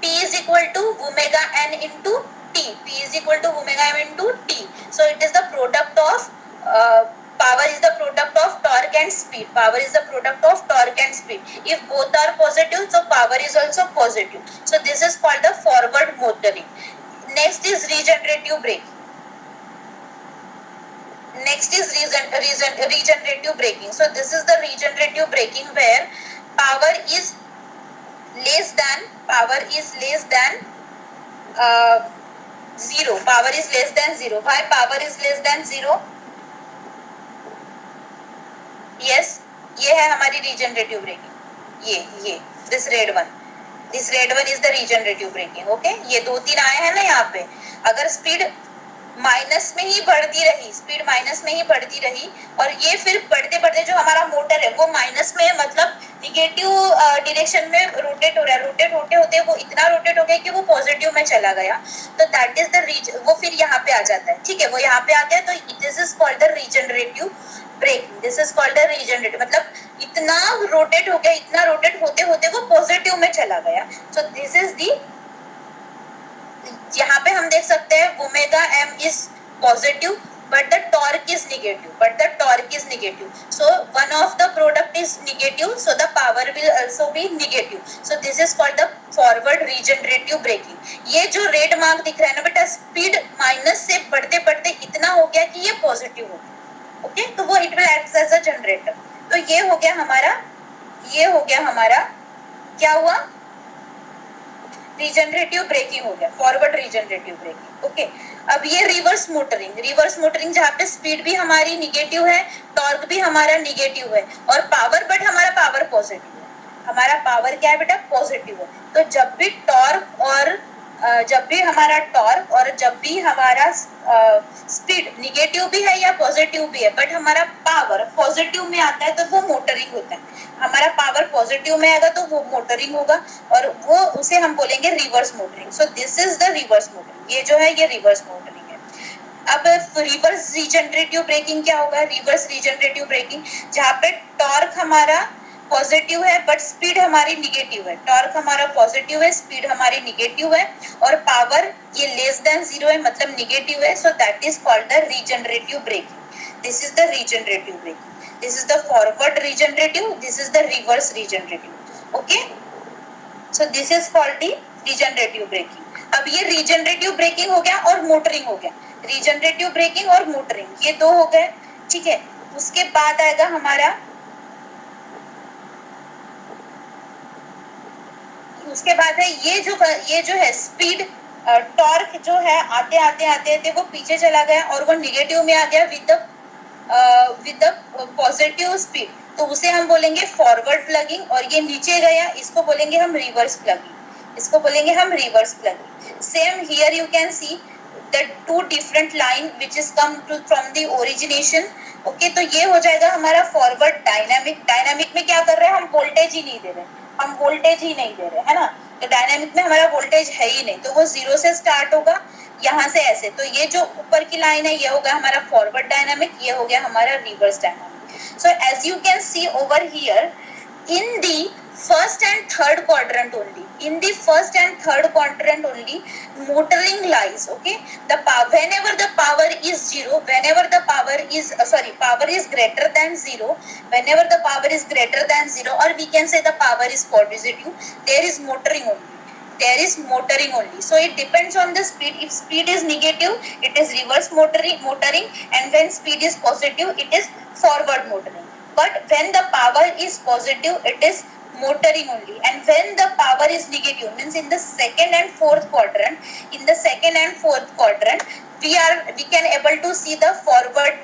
P is equal to omega n into T. P is equal to omega m into T. So it is the product of power is the product of torque and speed. Power is the product of torque and speed. If both are positive, so power is also positive. So this is called the forward motoring. Next is regenerative braking. Next is regenerative braking. So this is the regenerative braking where power is less than 0, power is less than 0. Why power is less than 0? Yes, ये है हमारी regenerative braking. ये this red one is the regenerative braking. Okay, ये 2-3 आए हैं ना यहाँ पे. अगर स्पीड माइनस में ही बढ़ती रही, स्पीड माइनस में ही बढ़ती रही और ये फिर बढ़ते बढ़ते जो हमारा मोटर है वो माइनस में मतलब निगेटिव डायरेक्शन में रोटेट हो रहा है, रोटेट होते होते वो इतना रोटेट हो गया कि वो पॉजिटिव में चला गया, तो दैट इज द वो फिर यहाँ पे आ जाता है. ठीक है, वो यहाँ पे आ गया तो this is called the regenerative braking. This is called the regenerative, मतलब इतना रोटेट हो गया, इतना रोटेट होते होते वो पॉजिटिव में चला गया. सो दिस इज दी, यहाँ पे हम देख सकते हैं omega M is positive but the torque is negative, so one of the product is negative, so the power will also be negative. So this is called the forward regenerative braking. ये जो red mark दिख रहा है ना बेटा, speed minus से बढ़ते बढ़ते इतना हो गया कि ये पॉजिटिव हो गया. ओके, तो वो it will act as a generator. तो ये हो गया हमारा क्या हुआ, रीजनरेटिव ब्रेकिंग हो गया, फॉरवर्ड रीजनरेटिव ब्रेकिंग. ओके, अब ये रिवर्स मोटरिंग जहाँ पे स्पीड भी हमारी निगेटिव है, टॉर्क भी हमारा निगेटिव है और पावर, बट हमारा पावर पॉजिटिव है. हमारा पावर क्या है बेटा, पॉजिटिव है. तो जब भी हमारा टॉर्क और जब भी हमारा स्पीड निगेटिव भी है या पॉजिटिव भी है, बट हमारा पावर पॉजिटिव में आता है तो वो मोटरिंग होता है. हमारा पावर पॉजिटिव में आएगा तो वो मोटरिंग होगा और वो उसे हम बोलेंगे reverse motoring. So this is the reverse motoring. ये जो है ये रिवर्स मोटरिंग है. अब रिवर्स रीजनरेटिव ब्रेकिंग क्या होगा, रिवर्स रीजनरेटिव ब्रेकिंग जहाँ पे टॉर्क हमारा पॉजिटिव है बट स्पीड हमारी निगेटिव है. टॉर्क हमारा पॉजिटिव है, स्पीड हमारी निगेटिव है और पावर ये लेस देन 0 है, मतलब निगेटिव है. So that is called the regenerative braking. This is the regenerative braking. This is the forward regenerative, this is the reverse regenerative. Okay, so this is called the regenerative braking. अब ये regenerative braking हो गया और motoring हो गया. regenerative braking और motoring ये दो हो गए. ठीक है, उसके बाद आएगा हमारा, उसके बाद है ये जो है स्पीड, टॉर्क जो है आते आते वो पीछे चला गया और वो निगेटिव में आ गया विद द पॉजिटिव स्पीड, तो उसे हम बोलेंगे फॉरवर्ड प्लगिंग. और ये नीचे गया, इसको बोलेंगे हम reverse plugging. Same here you can C the two different line which is come to from the origination. Okay, तो ये हो जाएगा हमारा फॉरवर्ड डायनामिक में क्या कर रहे हैं हम, वोल्टेज ही नहीं दे रहे, है ना. तो डायनामिक में हमारा वोल्टेज है ही नहीं, तो वो 0 से स्टार्ट होगा यहाँ से ऐसे. तो ये जो ऊपर की लाइन है ये हो गया हमारा फॉरवर्ड डायनामिक, ये हो गया हमारा reverse dynamic. So as you can see over here in the first and third quadrant only, motoring lies. Okay, whenever the power is zero, power is greater than zero, whenever the power is greater than zero, or we can say the power is positive, there is motoring only. So it depends on the speed. If speed is negative, it is reverse motoring, and when speed is positive, it is forward motoring. But when the power is positive, it is motoring only, and when the power is negative, means in the second and fourth quadrant, we can able to see the forward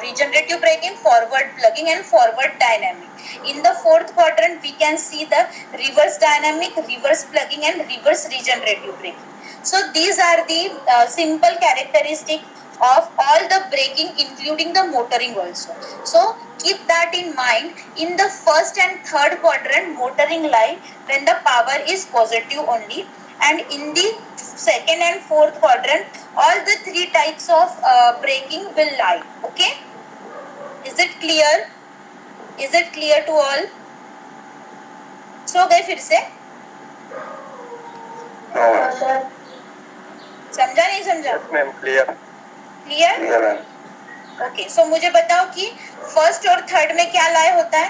regenerative braking, forward plugging, and forward dynamic. In the fourth quadrant, we can see the reverse dynamic, reverse plugging, and reverse regenerative braking. So these are the simple characteristics of all the braking, including the motoring also. So keep that in mind. In the first and third quadrant, motoring lie when the power is positive only, and in the second and fourth quadrant, all the three types of braking will lie. Okay, is it clear? Is it clear to all? So गए फिर से, समझा नहीं समझा? Clear. Okay, सो मुझे बताओ कि first और थर्ड में क्या लाए होता है?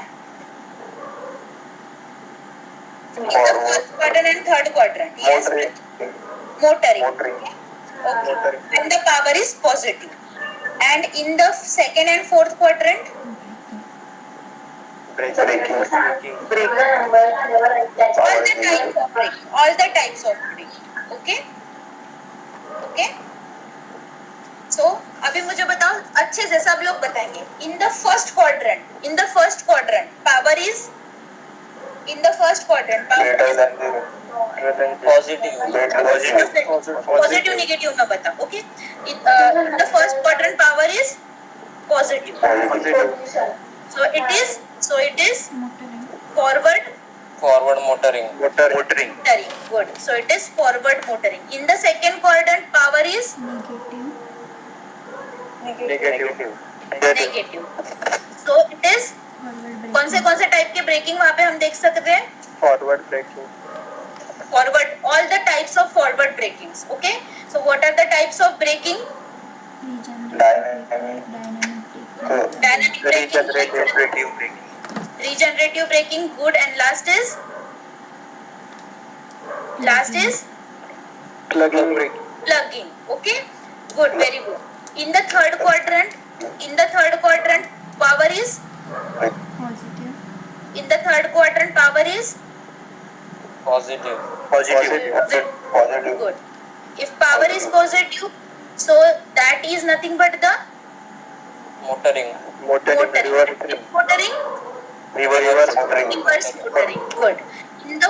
In the first quadrant and third quadrant, yes, motoring. Okay, when the power is positive. And in the second and fourth quadrant, Braking. all the types of braking. Okay, okay so अभी मुझे बताओ अच्छे से सब लोग बताएंगे in the first quadrant power is in the first quadrant positive negative में बताओ okay in the first quadrant power is positive so it is forward motoring. good so it is forward motoring in the second quadrant power is negative so it is कौन से type के breaking वहाँ पे हम देख सकते हैं forward braking forward all the types of forward brakings okay so what are the types of braking dynamic braking regenerative braking good and last is plugging braking plugging okay good very good in the third quadrant power is in the third quadrant power is Positive. good if power is positive so that is nothing but the Motoring. motoring reverse motoring good in the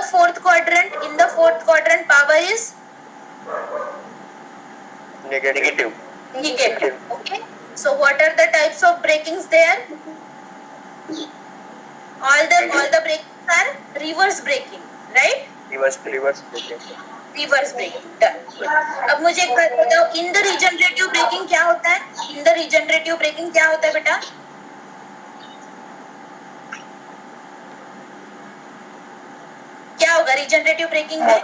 fourth quadrant power is negative negative okay so what are the types of brakings there all the brakings are reverse braking right reverse braking reverse braking done अब मुझे एक बात बताओ in the regenerative braking क्या होता है बेटा क्या होगा रिजनरेटिव ब्रेकिंग में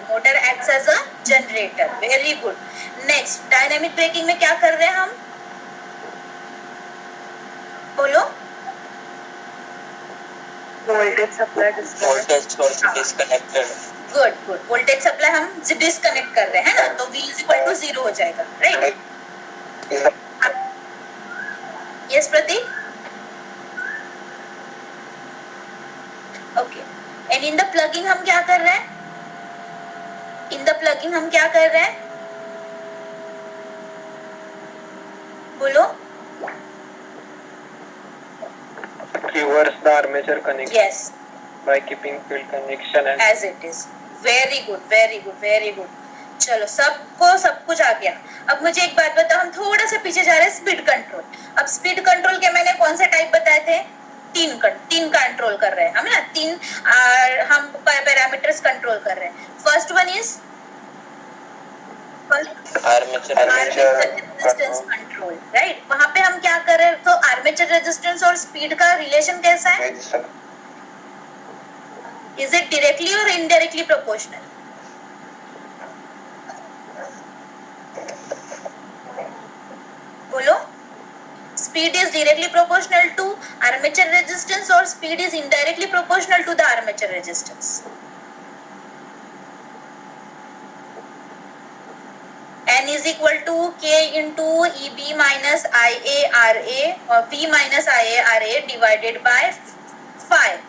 motor acts as a generator very good next dynamic braking में क्या कर रहे हैं हम बोलो Voltage source disconnected. Good voltage supply हम डिस्कनेक्ट कर रहे हैं ना तो V इज इक्वल टू 0 हो जाएगा right yes Prateek okay and in the plugging हम क्या कर रहे हैं बोलो reverse the armature connection yes by keeping field connection and as it is very good चलो सबको सब कुछ आ गया अब मुझे एक बात बताओ हम थोड़ा सा पीछे जा रहे हैं स्पीड कंट्रोल अब स्पीड कंट्रोल के मैंने कौन से टाइप बताए थे तीन कंट्रोल कर रहे हैं हम ना हम पैरामीटर्स कंट्रोल कर रहे हैं first one is Armature resistance control right वहां पे हम क्या कर रहे हैं तो आर्मेचर रेजिस्टेंस और स्पीड का रिलेशन कैसा है इज इट डायरेक्टली और इनडायरेक्टली प्रोपोर्शनल बोलो speed is directly proportional to armature resistance or speed is indirectly proportional to the armature resistance n is equal to k into eb minus ia or v minus ia divided by 5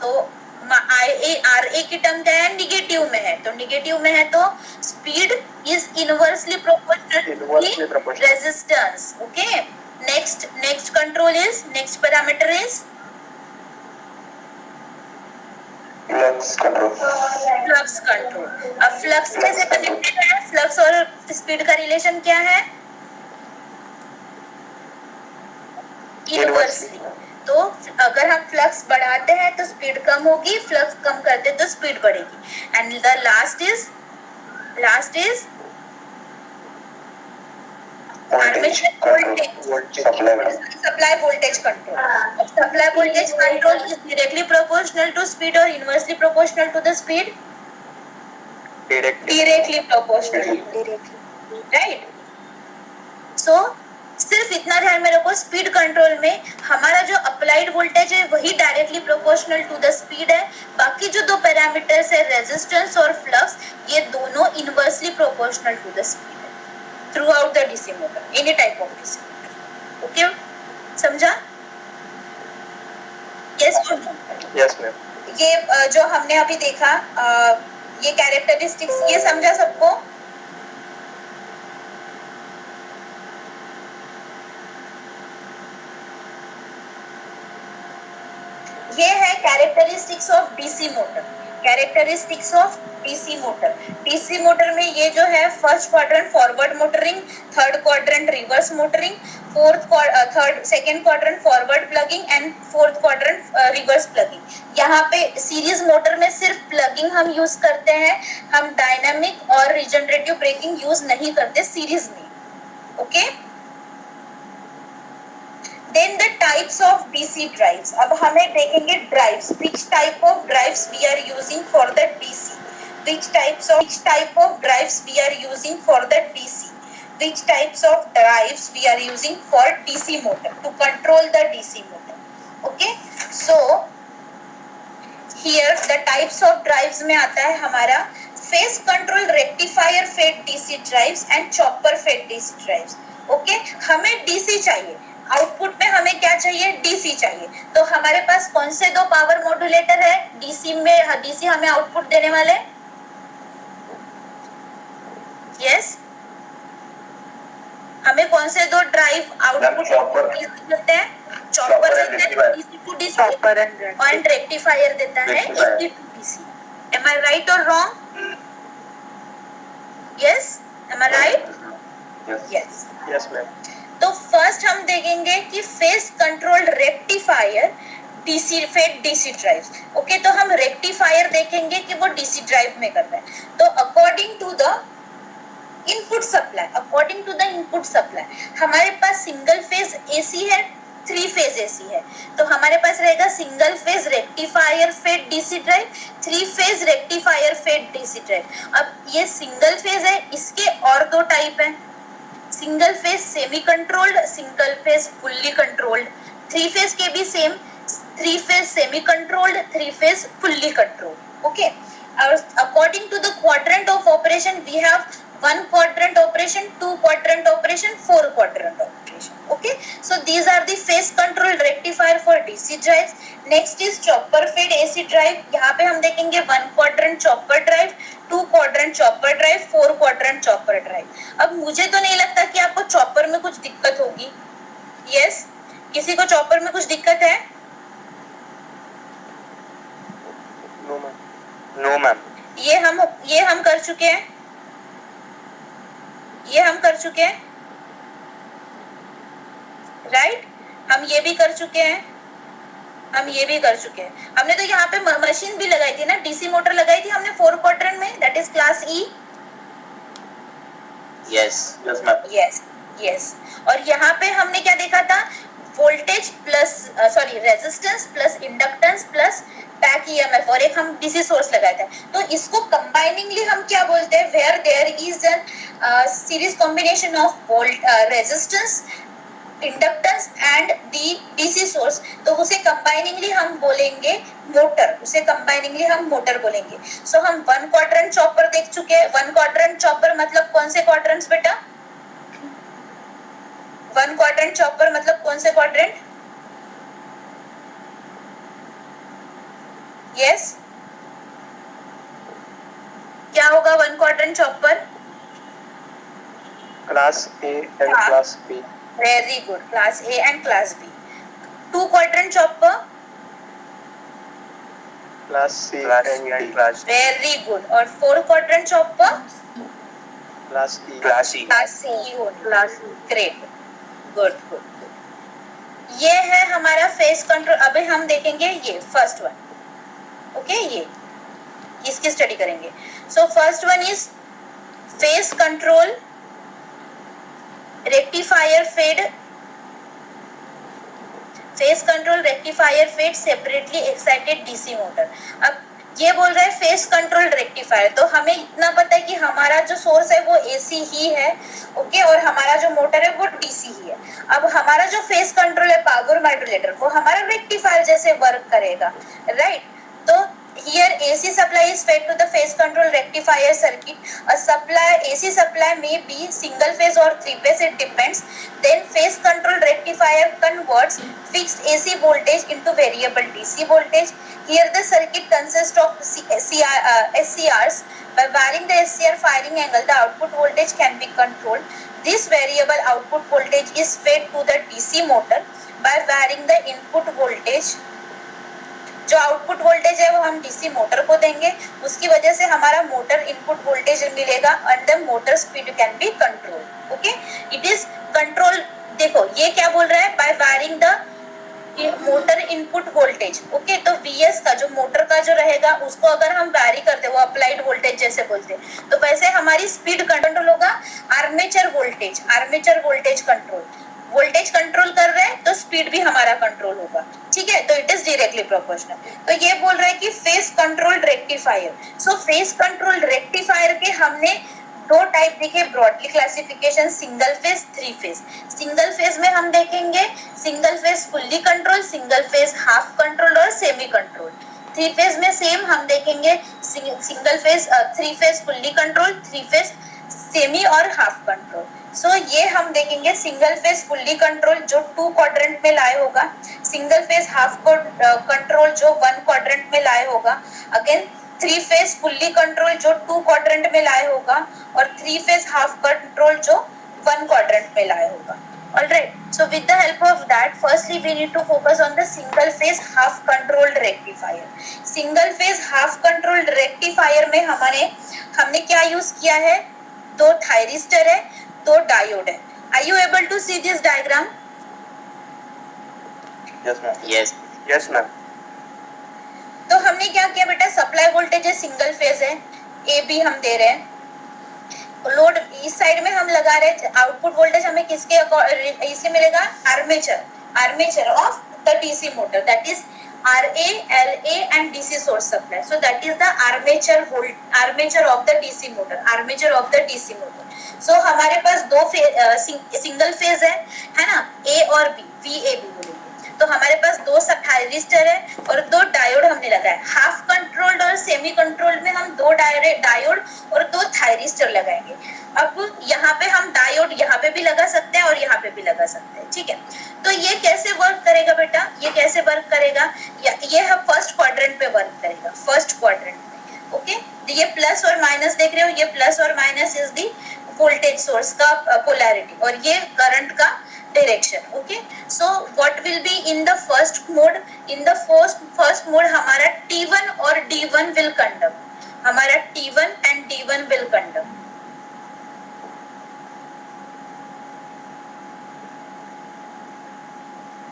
तो ia की term क्या है negative में है तो speed is inversely proportional to resistance okay next control is next parameter is flux control अब flux कैसे connected है फ्लक्स और स्पीड का रिलेशन क्या है इनवर्सली तो अगर हम फ्लक्स बढ़ाते हैं तो स्पीड कम होगी फ्लक्स कम करते हैं तो स्पीड बढ़ेगी and the last is armature voltage supply voltage control supply voltage control is directly proportional to speed or inversely proportional to the speed directly proportional right so सिर्फ इतना ध्यान में रखो स्पीड कंट्रोल में हमारा जो अप्लाइड वोल्टेज है वही directly proportional to the speed है बाकी जो दो पैरामीटर्स है रेजिस्टेंस और फ्लक्स ये दोनों inversely proportional to the speed throughout the DC motor, any type of DC motor. Okay, समझा? Yes or no? yes ma'am ये जो हमने अभी देखा ये कैरेक्टरिस्टिक्स, ये समझा सबको? ये है characteristics of DC motor. Characteristics of DC motor, DC motor में ये जो है first quadrant forward motoring, third quadrant reverse motoring, second quadrant forward plugging and fourth quadrant reverse plugging. यहाँ पे सीरीज मोटर में सिर्फ प्लगिंग हम यूज करते हैं, हम डायनामिक और रिजनरेटिव ब्रेकिंग यूज नहीं करते सीरीज में। Okay, Then the types of DC drives. अब हमें देखेंगे drives. Which type of drives we are using for the DC? Which type of drives we are using for the DC? Which types of drives we are using for DC motor to control the DC motor? Okay. So here the types of drives में आता है हमारा phase control rectifier fed DC drives and chopper fed DC drives. Okay. हमें DC चाहिए, output में हमें क्या चाहिए? डीसी चाहिए। तो हमारे पास कौन से दो पावर मॉड्यूलेटर है डीसी में? डीसी हमें आउटपुट देने वाले, यस हमें कौन से दो ड्राइव आउटपुट देते हैं? चॉपर देता है डीसी टू डीसी और रेक्टिफायर देता है AC to DC. Am I right और wrong? Yes, am I right? Yes, yes ma'am. तो फर्स्ट हम देखेंगे कि phase controlled rectifier DC fed DC drives. Okay, तो हम रेक्टिफायर देखेंगे कि वो डीसी ड्राइव में कर रहा है। तो according to the input supply, हमारे पास सिंगल फेज एसी है, 3 फेज एसी है, तो हमारे पास रहेगा single phase rectifier fed DC drive, 3 phase rectifier fed DC drive. अब ये सिंगल फेज है, इसके और दो टाइप है, single phase semi controlled, single phase fully controlled. 3 phase के भी same, 3 phase semi controlled, 3 phase fully controlled. Okay, according to the quadrant of operation we have 1 quadrant operation, 2 quadrant operation, 4 quadrant operation. Okay, so these are the phase control rectifier for DC drives. Next is chopper fed AC drive. यहाँ पे हम देखेंगे 1 quadrant chopper drive, 2 quadrant chopper drive, 4 quadrant chopper drive. अब मुझे तो नहीं लगता कि आपको चॉपर में कुछ दिक्कत होगी। Yes, किसी को चॉपर में कुछ दिक्कत है? No ma'am. ये हम कर चुके हैं, राइट? हम ये भी कर चुके हैं, हमने तो यहाँ पे मशीन भी लगाई थी ना, डीसी मोटर लगाई थी हमने 4 क्वाड्रेंट में, that is class E. Yes. और यहाँ पे हमने क्या देखा था? Voltage plus resistance plus inductance plus back EMF, और एक हम डीसी सोर्स लगाए थे। तो इसको कंबाइनिंगली हम क्या बोलते हैं? Where there is a series combination of resistance, inductance and the DC source, तो उसे कंबाइनिंगली हम बोलेंगे मोटर बोलेंगे। सो हम 1 क्वाड्रेंट चॉपर देख चुके हैं। 1 क्वाड्रेंट चॉपर मतलब कौन से क्वाड्रेंट्स बेटा? 1 क्वाड्रेंट चॉपर मतलब कौन से क्वाड्रेंट? यस, क्या होगा 1 quadrant chopper? Class A and class B. Very good, class A and class B. 2 quadrant chopper? Class C and class. Very good. और 4 quadrant chopper? Class E. Great, good. ये है हमारा face control. अभी हम देखेंगे ये फर्स्ट वन। ओके, ये इसकी स्टडी करेंगे। So first one is phase control rectifier fed separately excited DC motor. अब ये बोल रहा है फेस कंट्रोल रेक्टिफायर, तो हमें इतना पता है कि हमारा जो सोर्स है वो एसी ही है, ओके, और हमारा जो मोटर है वो डीसी ही है। अब हमारा जो फेस कंट्रोल है पावर मॉड्यूलेटर, वो हमारा रेक्टिफायर जैसे वर्क करेगा, राइट? तो here AC supply is fed to the phase control rectifier circuit. A AC supply may be single phase or three phase, it depends. Then phase control rectifier converts fixed AC voltage into variable DC voltage. Here the circuit consists of SCRs. By varying the SCR firing angle, the output voltage can be controlled. This variable output voltage is fed to the DC motor by varying the input voltage. जो output voltage है वो हम DC motor को देंगे, उसकी वजह से हमारा मोटर इनपुट वोल्टेज मिलेगा and the motor speed can be control. Okay, it is control. देखो ये क्या बोल रहा है, by varying the motor input voltage. Okay, तो वीएस का जो मोटर का जो रहेगा उसको अगर हम वैरी करते वो अप्लाइड वोल्टेज जैसे बोलते तो वैसे हमारी स्पीड कंट्रोल होगा. Armature voltage control, voltage control कर रहे हैं तो स्पीड भी हमारा कंट्रोल होगा. ठीक है, तो इट इज डायरेक्टली प्रोपोर्शनल. तो ये बोल रहा है कि फेस कंट्रोल्ड रेक्टिफायर. सो फेस कंट्रोल्ड रेक्टिफायर के हमने दो टाइप देखे broadly classification, single phase, three phase. Single phase में हम देखेंगे single phase fully control, single phase half control और सेमी कंट्रोल. थ्री फेज में सेम हम देखेंगे single phase, three phase fully control, three phase semi और half control. सो ये हम देखेंगे सिंगल फेज फुल्ली कंट्रोल जो 2 क्वाड्रेंट में लाए होगा, सिंगल फेज हाफ कंट्रोल जो 1 क्वाड्रेंट में लाए होगा, again three phase fully control जो 2 क्वाड्रेंट में लाए होगा और थ्री फेज हाफ कंट्रोल जो 1 क्वाड्रेंट में लाए होगा. Alright, so with the help of that, firstly we need to focus on the single phase half controlled rectifier. Single phase half controlled rectifier में हमने क्या यूज किया है, 2 थायरिस्टर है, 2 डायोड है. Are you able to see this diagram? Yes ma'am. Yes ma'am. तो हमने क्या किया बेटा, सप्लाई वोल्टेज है सिंगल फेज है, ए बी हम दे रहे हैं, लोड इस साइड में हम लगा रहे हैं. आउटपुट वोल्टेज हमें किसके इससे मिलेगा, armature of the DC motor, that is RA, LA and DC source supply. So that is the armature of the DC motor. So हमारे पास दो सिंगल फेज है ना, A और B, VAB बोलेंगे. तो हमारे पास 2 थायरिस्टर है और 2 डायोड हमने लगाए. हाफ कंट्रोल्ड और सेमी कंट्रोल्ड में हम 2 डायोड और 2 थायरिस्टर लगाएंगे. अब यहाँ पे हम डायोड यहाँ पे भी लगा सकते हैं और यहाँ पे भी लगा सकते हैं. ठीक है, तो ये कैसे वर्क करेगा बेटा, ये कैसे वर्क करेगा, ये हम फर्स्ट क्वाड्रेंट पे वर्क करेगा, फर्स्ट क्वाड्रेंट में. ओके, ये प्लस और माइनस देख रहे हो, ये प्लस और minus is the voltage source का पोलैरिटी और ये करंट का direction. Okay, so what will be in the first mode? In the first mode हमारा T1 और D1 will conduct. हमारा T1 and D1 will conduct.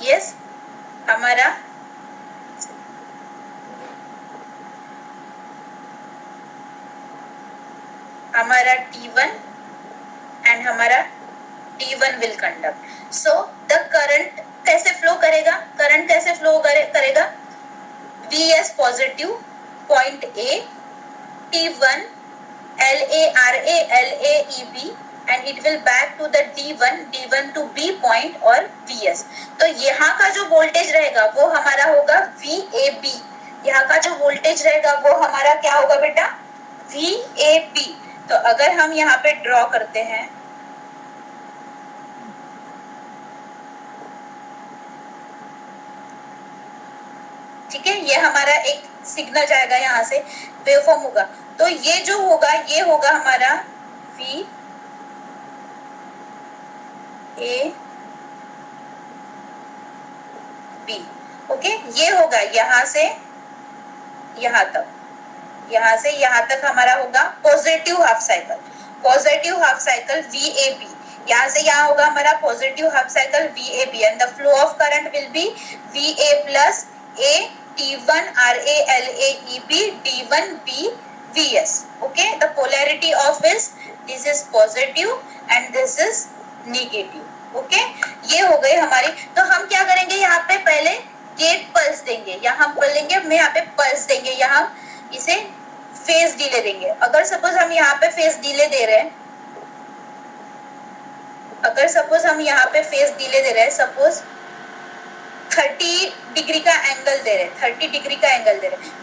Yes, हमारा T1 and हमारा D1 will conduct. So the current कैसे flow करेगा, current कैसे flow करेगा, Vs positive point A, T1 LA RA LA EB and it will back to the D1 to B point और Vs. तो यहाँ का जो वोल्टेज रहेगा वो हमारा होगा VAB. यहाँ का जो वोल्टेज रहेगा वो हमारा क्या होगा बेटा, VAB. तो अगर हम यहाँ पे ड्रॉ करते हैं, ठीक है, ये हमारा एक सिग्नल जाएगा यहाँ से, वेवफॉर्म होगा. तो ये जो होगा ये होगा हमारा VAB. ओके, ये होगा यहाँ से यहाँ तक, यहाँ से यहाँ तक हमारा होगा पॉजिटिव हाफ साइकिल VAB. यहाँ से यहाँ होगा हमारा positive half cycle VAB and the flow of current will be VA plus A T1 RA LA EB D1 B Vs. Okay, the polarity of this is positive and this is negative. Okay, ये हो गई हमारी. तो हम क्या करेंगे, यहाँ पे पहले गेट पल्स देंगे, यहाँ बोलेंगे हम यहाँ पे पल्स देंगे, यहाँ इसे फेज डिले देंगे. अगर सपोज हम यहाँ पे फेज डिले दे रहे हैं, सपोज 30 डिग्री का एंगल दे रहे हैं,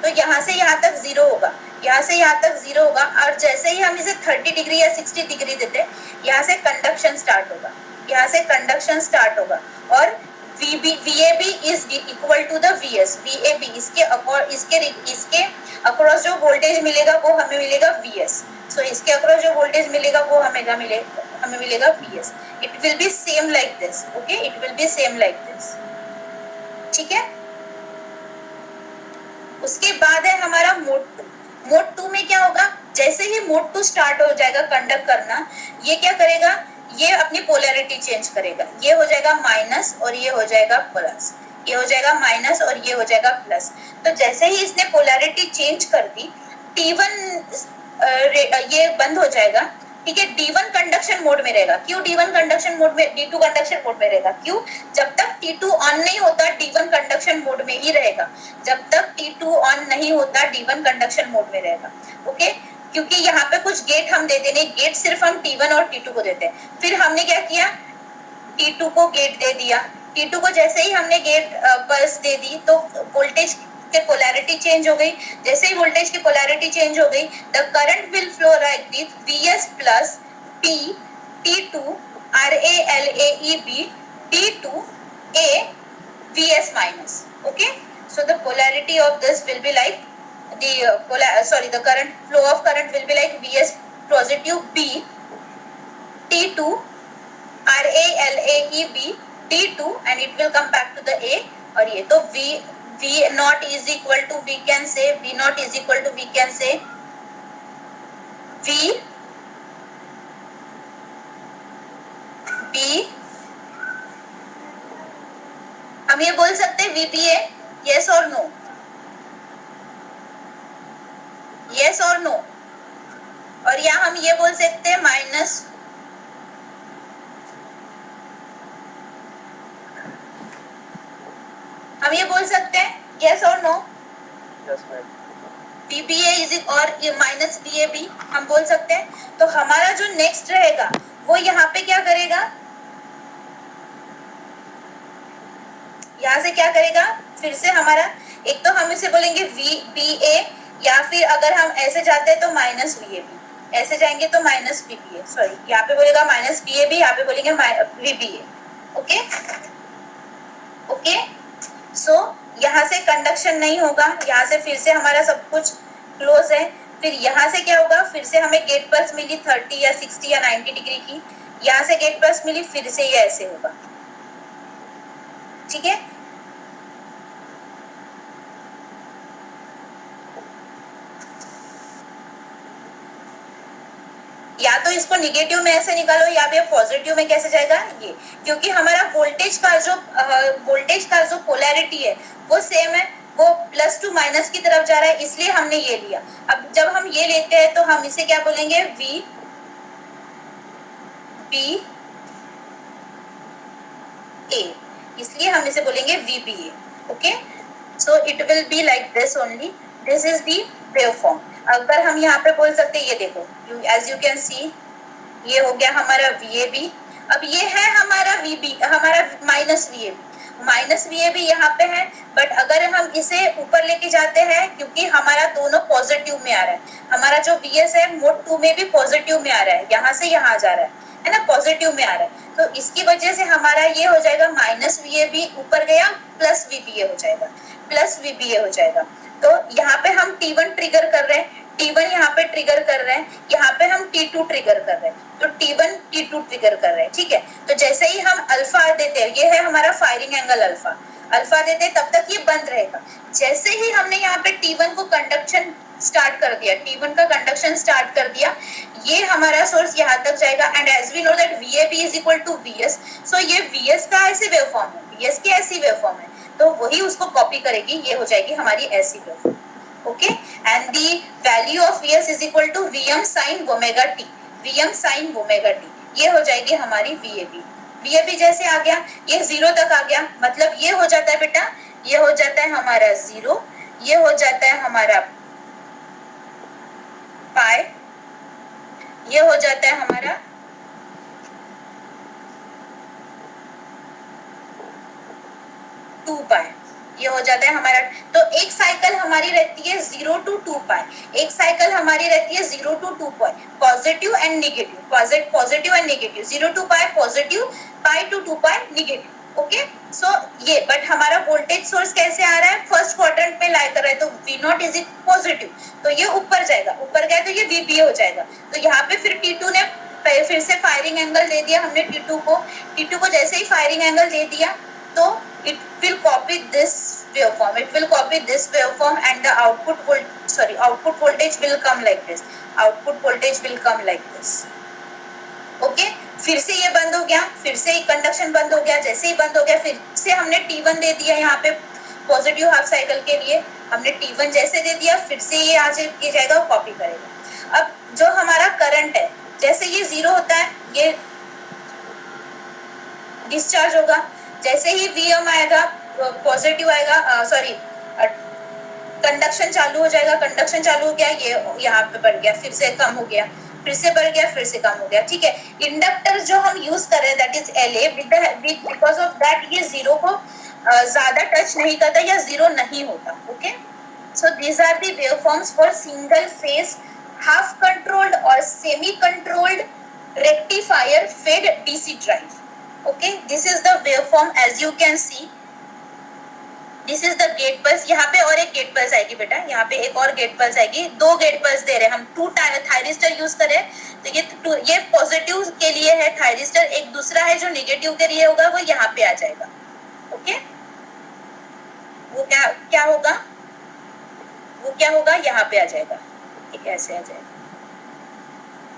तो यहाँ से यहाँ तक 0 होगा, यहाँ से यहाँ तक 0 होगा, और जैसे ही हम इसे 30 डिग्री या 60 डिग्री देते हैं, यहाँ से कंडक्शन स्टार्ट होगा, यहाँ से कंडक्शन स्टार्ट होगा, और VAB is equal to the VS। VAB इसके अक्रॉस जो वोल्टेज मिलेगा वो हमें मिलेगा VS। सो इसके अक्रॉस जो वोल्टेज मिलेगा वो हमें मिलेगा VS। It will be same like this, okay, it will be same like this, ठीक है। उसके बाद है हमारा मोड 2। मोड 2 में क्या होगा, जैसे ही मोड 2 स्टार्ट हो जाएगा कंडक्ट करना, ये क्या करेगा, ये अपनी पोलैरिटी चेंज करेगा, ये हो जाएगा माइनस और ये हो जाएगा प्लस, ये हो जाएगा माइनस और ये हो जाएगा प्लस। तो जैसे ही इसने पोलैरिटी चेंज कर दी, T1 ये बंद हो जाएगा, ठीक है। D1 कंडक्शन मोड में रहेगा। क्यों D1 कंडक्शन मोड में, D2 कंडक्शन मोड में रहेगा? क्यों? जब तक T2 ऑन नहीं होता D1 कंडक्शन मोड में ही रहेगा, जब तक T2 ऑन नहीं होता D1 कंडक्शन मोड में रहेगा, ओके। क्योंकि यहाँ पे कुछ गेट हम देते नहीं, गेट सिर्फ हम T1 और T2 को देते हैं। फिर हमने क्या किया, T2 को गेट दे दिया, T2 को जैसे ही हमने गेट पल्स दे दी तो वोल्टेज के पोलैरिटी चेंज हो गई। जैसे ही वोल्टेज की पोलैरिटी चेंज हो गई, the current will flow like this, VS plus P T2 RALAEB T2 A VS minus, okay. So the polarity of this will be like the current flow of current will be like VS positive B T2 RALAEB T2 and it will come back to the A, और ये तो V naught is equal to, we can say V naught is equal to, we can say V B, हम ये बोल सकते हैं VBA, yes और no, yes और no, और या हम ये बोल सकते हैं माइनस, हम ये बोल सकते हैं yes और no, Yes, ma'am. VBA is और माइनस VAB हम बोल सकते हैं। तो हमारा जो नेक्स्ट रहेगा वो यहाँ पे क्या करेगा, यहाँ से क्या करेगा, फिर से हमारा एक तो हम इसे बोलेंगे VBA, या फिर अगर हम ऐसे जाते हैं तो माइनस VAB, ऐसे जाएंगे तो माइनस VBA, सॉरी यहाँ पे बोलेगा माइनस VAB, यहाँ पे बोलेंगे VBA, ओके ओके। सो यहाँ से कंडक्शन नहीं होगा, यहाँ से फिर से हमारा सब कुछ क्लोज है। फिर यहाँ से क्या होगा, फिर से हमें गेट पल्स मिली 30 या 60 या 90 डिग्री की, यहाँ से गेट पल्स मिली, फिर से ये ऐसे होगा, ठीक है। या तो इसको निगेटिव में ऐसे निकालो या फिर पॉजिटिव में कैसे जाएगा ये, क्योंकि हमारा वोल्टेज का जो पोलैरिटी है वो सेम है, वो प्लस टू माइनस की तरफ जा रहा है, इसलिए हमने ये लिया। अब जब हम ये लेते हैं तो हम इसे क्या बोलेंगे, VBA, इसलिए हम इसे बोलेंगे VBA, okay. So it will be like this only, this is the wave form. अगर हम यहाँ पे बोल सकते हैं, ये देखो, एज यू कैन सी, ये हो गया हमारा VAB। अब ये है हमारा हमारा माइनस VAB यहाँ पे है, बट अगर हम इसे ऊपर लेके जाते हैं, क्योंकि हमारा दोनों पॉजिटिव में आ रहा है, हमारा जो VS है मोड 2 में भी पॉजिटिव में आ रहा है, यहाँ से यहाँ जा रहा है ना, पॉजिटिव में आ रहा है, तो इसकी वजह से हमारा ये हो जाएगा माइनस VAB ऊपर गया, प्लस VBA हो जाएगा। तो यहाँ पे हम T1 ट्रिगर कर रहे हैं, T1 यहाँ पे ट्रिगर कर रहे हैं, यहाँ पे हम T2 ट्रिगर कर रहे हैं, तो T1 T2 ट्रिगर कर रहे हैं, ठीक है। तो जैसे ही हम अल्फा देते हैं, ये है हमारा फायरिंग एंगल अल्फा देते हैं, तब तक ये बंद रहेगा। जैसे ही हमने यहाँ पे T1 को कंडक्शन स्टार्ट कर दिया, T1 का कंडक्शन स्टार्ट कर दिया, ये हमारा सोर्स यहाँ तक जाएगा, and as we know that VAB is equal to VS, so ये VS का ऐसे वेव फॉर्म है, VS की ऐसी वेव फॉर्म है, तो वही उसको कॉपी करेगी, ये हो जाएगी हमारी ऐसी wave form, okay. And the value of VS is equal to VM sin omega t, ये हो जाएगी हमारी VAB जैसे आ गया, ये 0 तक आ गया, मतलब ये हो जाता है बेटा, ये हो जाता है हमारा 0, ये हो जाता है हमारा पाई, ये हो जाता है हमारा 2 पाई, ये हो जाता है हमारा। तो एक साइकिल हमारी रहती है 0 to 2 पाई, एक साइकिल हमारी रहती है 0 to 2 pi, positive and negative, positive and negative, 0 to pi positive, pi to 2 pi negative. Okay, so ये, बट हमारा वोल्टेज सोर्स कैसे आ रहा है, फर्स्ट क्वाड्रेंट पे लाई कर रहा है, तो V0 इज पॉजिटिव, तो ये ऊपर जाएगा, ऊपर गया तो ये VB हो जाएगा. तो यहाँ पे फिर T2 ने फिर से फायरिंग एंगल दे दिया हमने T2 को जैसे ही फायरिंग एंगल दे दिया तो it will copy this waveform, and the output voltage will come like this, okay. फिर से ये बंद हो गया, फिर से कंडक्शन बंद हो गया, जैसे ही बंद हो गया फिर से हमने T1 दे दिया, यहाँ पे पॉजिटिव हाफ साइकिल के लिए हमने T1 जैसे दे दिया, फिर से ये आज ये जाएगा, कॉपी करेगा. अब जो हमारा करंट है, जैसे ये 0 होता है ये डिस्चार्ज होगा, जैसे ही Vm आएगा पॉजिटिव आएगा, सॉरी कंडक्शन चालू हो जाएगा, कंडक्शन चालू हो गया, ये यहाँ पे बढ़ गया, फिर से कम हो गया, फिर से बढ़ गया, फिर से कम हो गया. ठीक है, इंडक्टर जो हम यूज कर रहे हैं that is LA, because of that ये 0 को ज्यादा टच नहीं करता या 0 नहीं होता. Okay, so these are the waveforms for single phase half controlled or semi controlled rectifier fed DC drive. Okay, this is the waveform as you can see. This is the gate pulse. यहाँ पे और एक gate pulse आएगी बेटा, यहाँ पे एक और gate pulse आएगी, 2 gate pulse दे रहे हैं हम, 2 थायरिस्टर यूज करें तो ये पॉजिटिव के लिए है थायरिस्टर, एक दूसरा है जो नेगेटिव के लिए होगा वो यहाँ पे आ जाएगा. ओके, वो क्या होगा, यहाँ पे आ जाएगा, ऐसे आ जाएगा.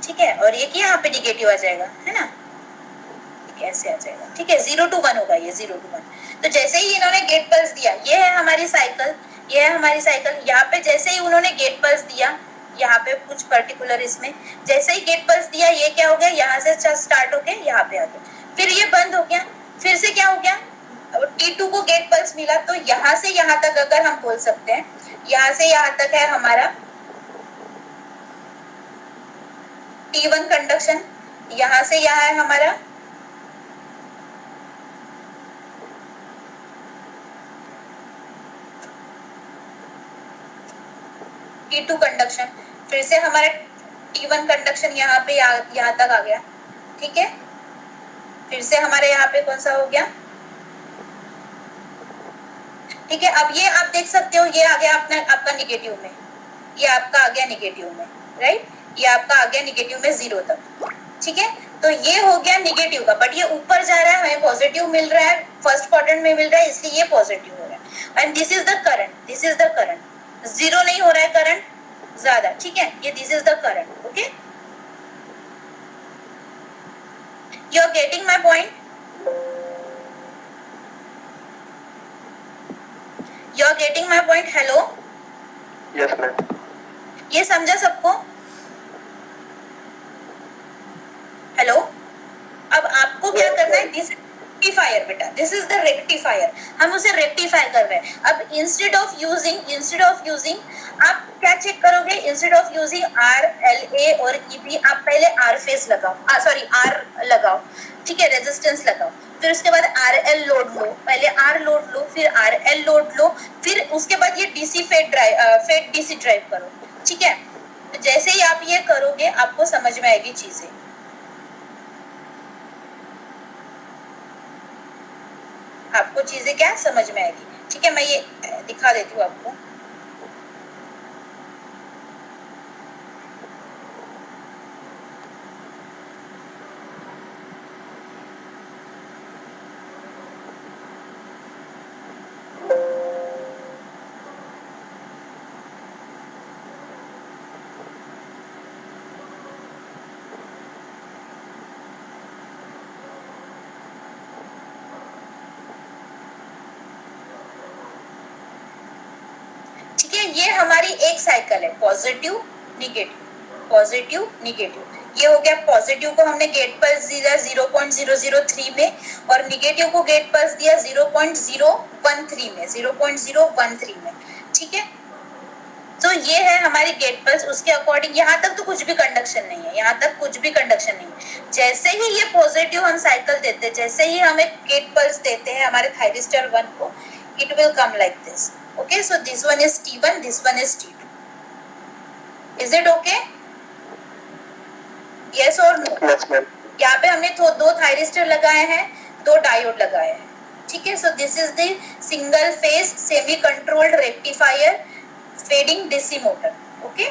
ठीक है, और ये यहाँ पे नेगेटिव आ जाएगा, है ना, ऐसे आ जाएगा. ठीक है, 0 to 1 होगा ये, 0 to 1. तो जैसे ही इन्होंने गेट पल्स दिया, ये है हमारी साइकिल, यहाँ पे जैसे ही उन्होंने गेट पल्स दिया, यहाँ पे कुछ पर्टिकुलर इसमें जैसे ही गेट पल्स दिया, ये क्या हो गया, यहाँ से स्टार्ट होके यहाँ पे आ गया, फिर ये बंद हो गया, फिर से क्या हो गया, T2 को गेट पल्स मिला, तो यहाँ से यहाँ तक अगर हम बोल सकते हैं, यहाँ से यहाँ तक है हमारा T1 कंडक्शन, यहाँ से यहाँ है हमारा T2 कंडक्शन, फिर से हमारा T1 कंडक्शन यहाँ पे यहाँ तक आ गया. ठीक है, फिर से हमारे यहाँ पे कौन सा हो गया. ठीक है, अब ये आप देख सकते हो, ये आ गया आपका निगेटिव में, ये आपका आ गया निगेटिव में, राइट, ये आपका आ गया निगेटिव में 0 तक. ठीक है, तो ये हो गया निगेटिव का, बट ये ऊपर जा रहा है, हमें पॉजिटिव मिल रहा है, फर्स्ट क्वाड्रेंट में मिल रहा है, इसलिए ये पॉजिटिव हो रहा है. And this is the current, 0 नहीं हो रहा है करंट ज्यादा. ठीक है, ये this is the current. Okay, you are getting my point, hello. Yes ma'am. ये समझा सबको, हेलो. अब आपको क्या करना है, दिस रेक्टिफायर बेटा, दिस इज द रेक्टिफायर, हम उसे रेक्टिफाई कर रहे हैं. अब इंस्टेड ऑफ यूजिंग आप क्या चेक करोगे, इंस्टेड ऑफ यूजिंग RLA और EB, आप पहले R फेज लगाओ, R लगाओ. ठीक है, रेजिस्टेंस लगाओ, फिर उसके बाद RL लोड लो, पहले R लोड लो, फिर RL लोड लो, फिर उसके बाद ये DC फेड DC ड्राइव करो. ठीक है, तो जैसे ही आप ये करोगे आपको समझ में आएगी चीजें. आपको चीजें क्या समझ में आएगी. ठीक है, मैं ये दिखा देती हूँ आपको. ये हमारी एक साइकिल है, पॉजिटिव नेगेटिव. ये हो गया, पॉजिटिव को हमने गेट पल्स दिया 0.003 में और नेगेटिव को गेट पल्स दिया 0.013 में. ठीक है, तो ये है हमारी गेट पल्स. उसके अकॉर्डिंग यहाँ तक तो कुछ भी कंडक्शन नहीं है, जैसे ही ये पॉजिटिव हम साइकिल देते हैं, जैसे ही हम एक गेट पल्स देते हैं हमारे थायरिस्टर 1 को, it will come like this. Okay, so this one is T1, this one is T2. Is it okay? Yes और नो? Yes, ma'am. यहाँ पे हमने दो थायरिस्टर लगाए हैं, दो डायोड लगाए हैं, ठीक है. सो this is the single phase semi controlled rectifier feeding DC motor. Okay,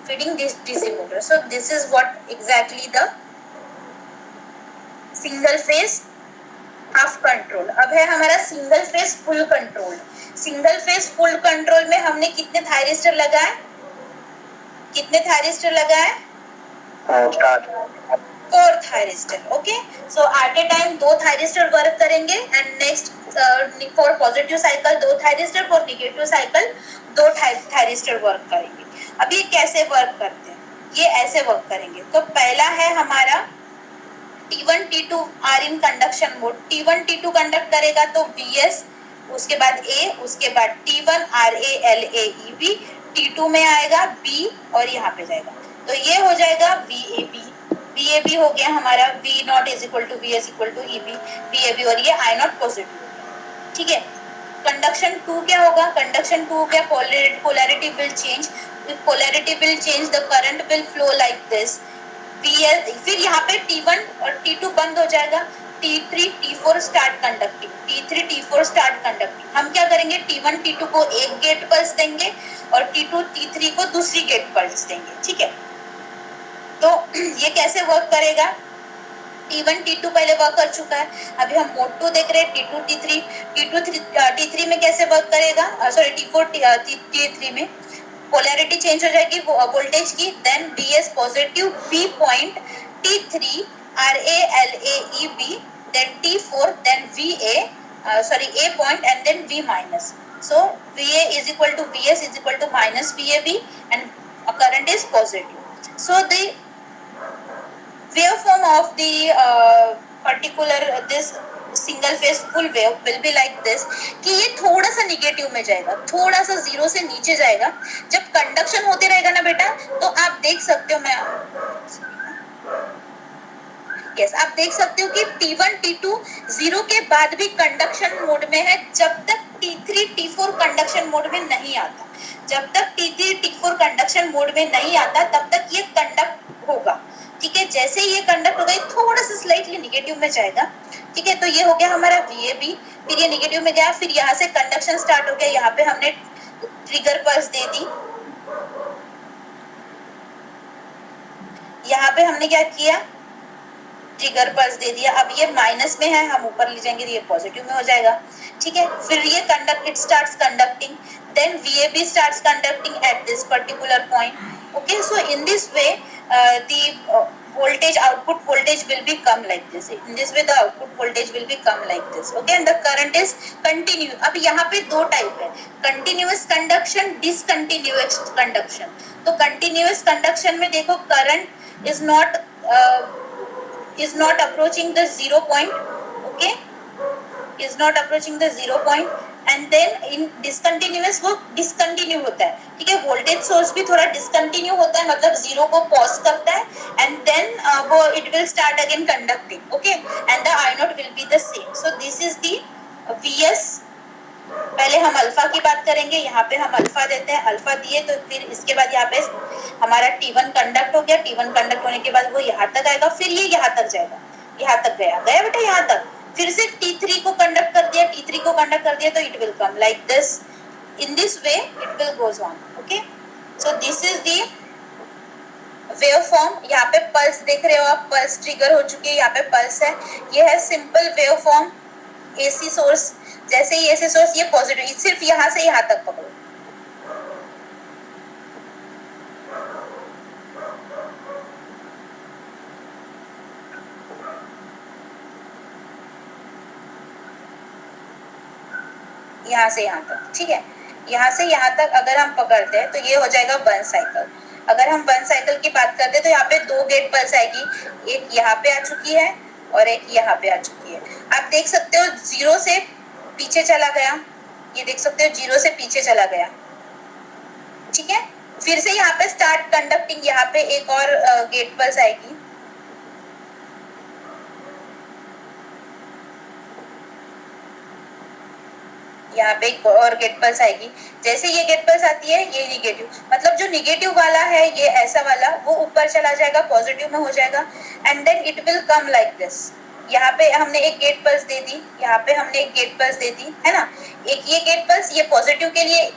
feeding this DC motor. So this is what exactly the single phase half control. अब है हमारा single phase full control. Single phase full control में हमने कितने thyristor लगाए? कितने thyristor लगाए? 4 thyristor. Okay, so at a time 2 thyristor work करेंगे and next for positive cycle 2 thyristor, for negative cycle 2 thyristor work करेंगे. अब ये कैसे वर्क करते हैं? ये ऐसे वर्क करेंगे. तो पहला है हमारा T1 T2 are in conduction mode. T1 T2 conduct करेगा तो Vs, उसके बाद A, उसके बाद T1 RA LA EB, T2 में आएगा B और यहाँ पे जाएगा. तो ये हो जाएगा VAB. VAB हो गया हमारा V not is equal to VS equal to EB VAB, और ये I नॉट पॉजिटिव. ठीक है. कंडक्शन 2 क्या होगा? कंडक्शन 2 क्या? Polarity will change. Polarity will change, the current will flow like this. फिर यहाँ पे T1 और T2 बंद हो जाएगा. T3 T4 start conducting. T3 T4 start conducting. हम क्या करेंगे? T1 T2 को एक गेट पल्स देंगे और T2 T3 को दूसरी गेट पल्स देंगे. ठीक है. तो ये कैसे वर्क करेगा? T1 T2 पहले वर्क कर चुका है. अभी हम मोड 2 देख रहे हैं, T2 T3. T3 में कैसे वर्क करेगा? सॉरी T4 T3 में पोलैरिटी चेंज हो जाएगी वोल्टेज की. Then Vs positive, B point, T3 RA LA EB, then T4, then A point and then V minus. So VA is equal to Vs is equal to minus VAB and current is positive. So the waveform of the particular this single phase full wave will be like this, कि ये थोड़ा सा negative में जाएगा, थोड़ा सा zero से नीचे जाएगा. जब कंडक्शन होते रहेगा ना बेटा, तो आप देख सकते हो, आप देख सकते हो कि T1 T2 जीरो के बाद भी कंडक्शन मोड में है जब तक T3 T4 कंडक्शन मोड में नहीं आता. जब तक T3 T4 कंडक्शन मोड में नहीं आता तब तक ये कंडक्ट होगा. ठीक है. जैसे ये कंडक्ट हो गई, थोड़ा सा स्लाइटली निगेटिव में जाएगा. ठीक है. तो ये हो गया हमारा VAB. फिर ये निगेटिव में गया, फिर यहाँ से कंडक्शन स्टार्ट हो गया. यहाँ पे हमने ट्रिगर पल्स दे दी. यहाँ पे हमने क्या किया? ट्रिगर पल्स दे दिया. अब ये माइनस में है, हम ऊपर ले जाएंगे तो ये पॉजिटिव में हो जाएगा. ठीक है. फिर ये it starts conducting. Then VAB starts conducting at this particular point. Okay, so in this way the output voltage will become like this. In this way the output voltage will become like this. Okay, and the current is continuous. अब यहाँ पे दो type है, continuous conduction, discontinuous conduction. तो continuous conduction में देखो current is not approaching the 0 point. Okay, is not approaching the 0 point. And then in discontinuous वो discontinue होता है. ठीक है. वोल्टेज सोर्स भी थोड़ा डिसकंटिन्यू होता है, मतलब जीरो को पॉज करता है एंड देन वो it will start again conducting. Okay, and the I not will be the same. So this is the Vs. पहले हम अल्फा की बात करेंगे. यहाँ पे हम अल्फा देते हैं. अल्फा दिए तो फिर इसके बाद यहाँ पे हमारा T1 कंडक्ट हो गया. T1 कंडक्ट होने के बाद वो यहाँ तक आएगा, फिर ये यहाँ तक जाएगा. यहाँ तक गया बेटा, यहाँ तक. फिर से T3 को कंडक्ट कर दिया, T3 को कंडक्ट कर दिया, तो it will come like this. In this way it will goes on. Okay, so this is the wave form. यहाँ पे पल्स देख रहे हो आप, पल्स ट्रिगर हो चुकी है, यहाँ पे पल्स है. ये है simple wave form. AC source, जैसे ही AC सोर्स ये पॉजिटिव, सिर्फ यहाँ से यहाँ तक पकड़ो. यहाँ से यहाँ तक. ठीक है. यहाँ से यहाँ तक अगर हम पकड़ते हैं तो ये हो जाएगा 1 साइकिल. अगर हम 1 साइकिल की बात करते हैं तो यहाँ पे 2 गेट पल्स आएगी. एक यहाँ पे आ चुकी है और एक यहाँ पे आ चुकी है. आप देख सकते हो 0 से पीछे चला गया. ये देख सकते हो 0 से पीछे चला गया. ठीक है. फिर से यहाँ पे स्टार्ट कंडक्टिंग, यहाँ पे एक और गेट पल्स आएगी. यहाँ पे एक और गेट पल्स आएगी। जैसे ये गेट पल्स आती है ये निगेटिव, मतलब जो निगेटिव वाला है ये ऐसा वाला वो ऊपर चला जाएगा, पॉजिटिव में हो जाएगा, and then it will come like this. यहाँ पे हमने एक गेट पल्स दे दी, यहाँ पे हमने एक गेट पल्स दे दी, है ना। एक ये गेट पल्स, ये पॉजिटिव के लिए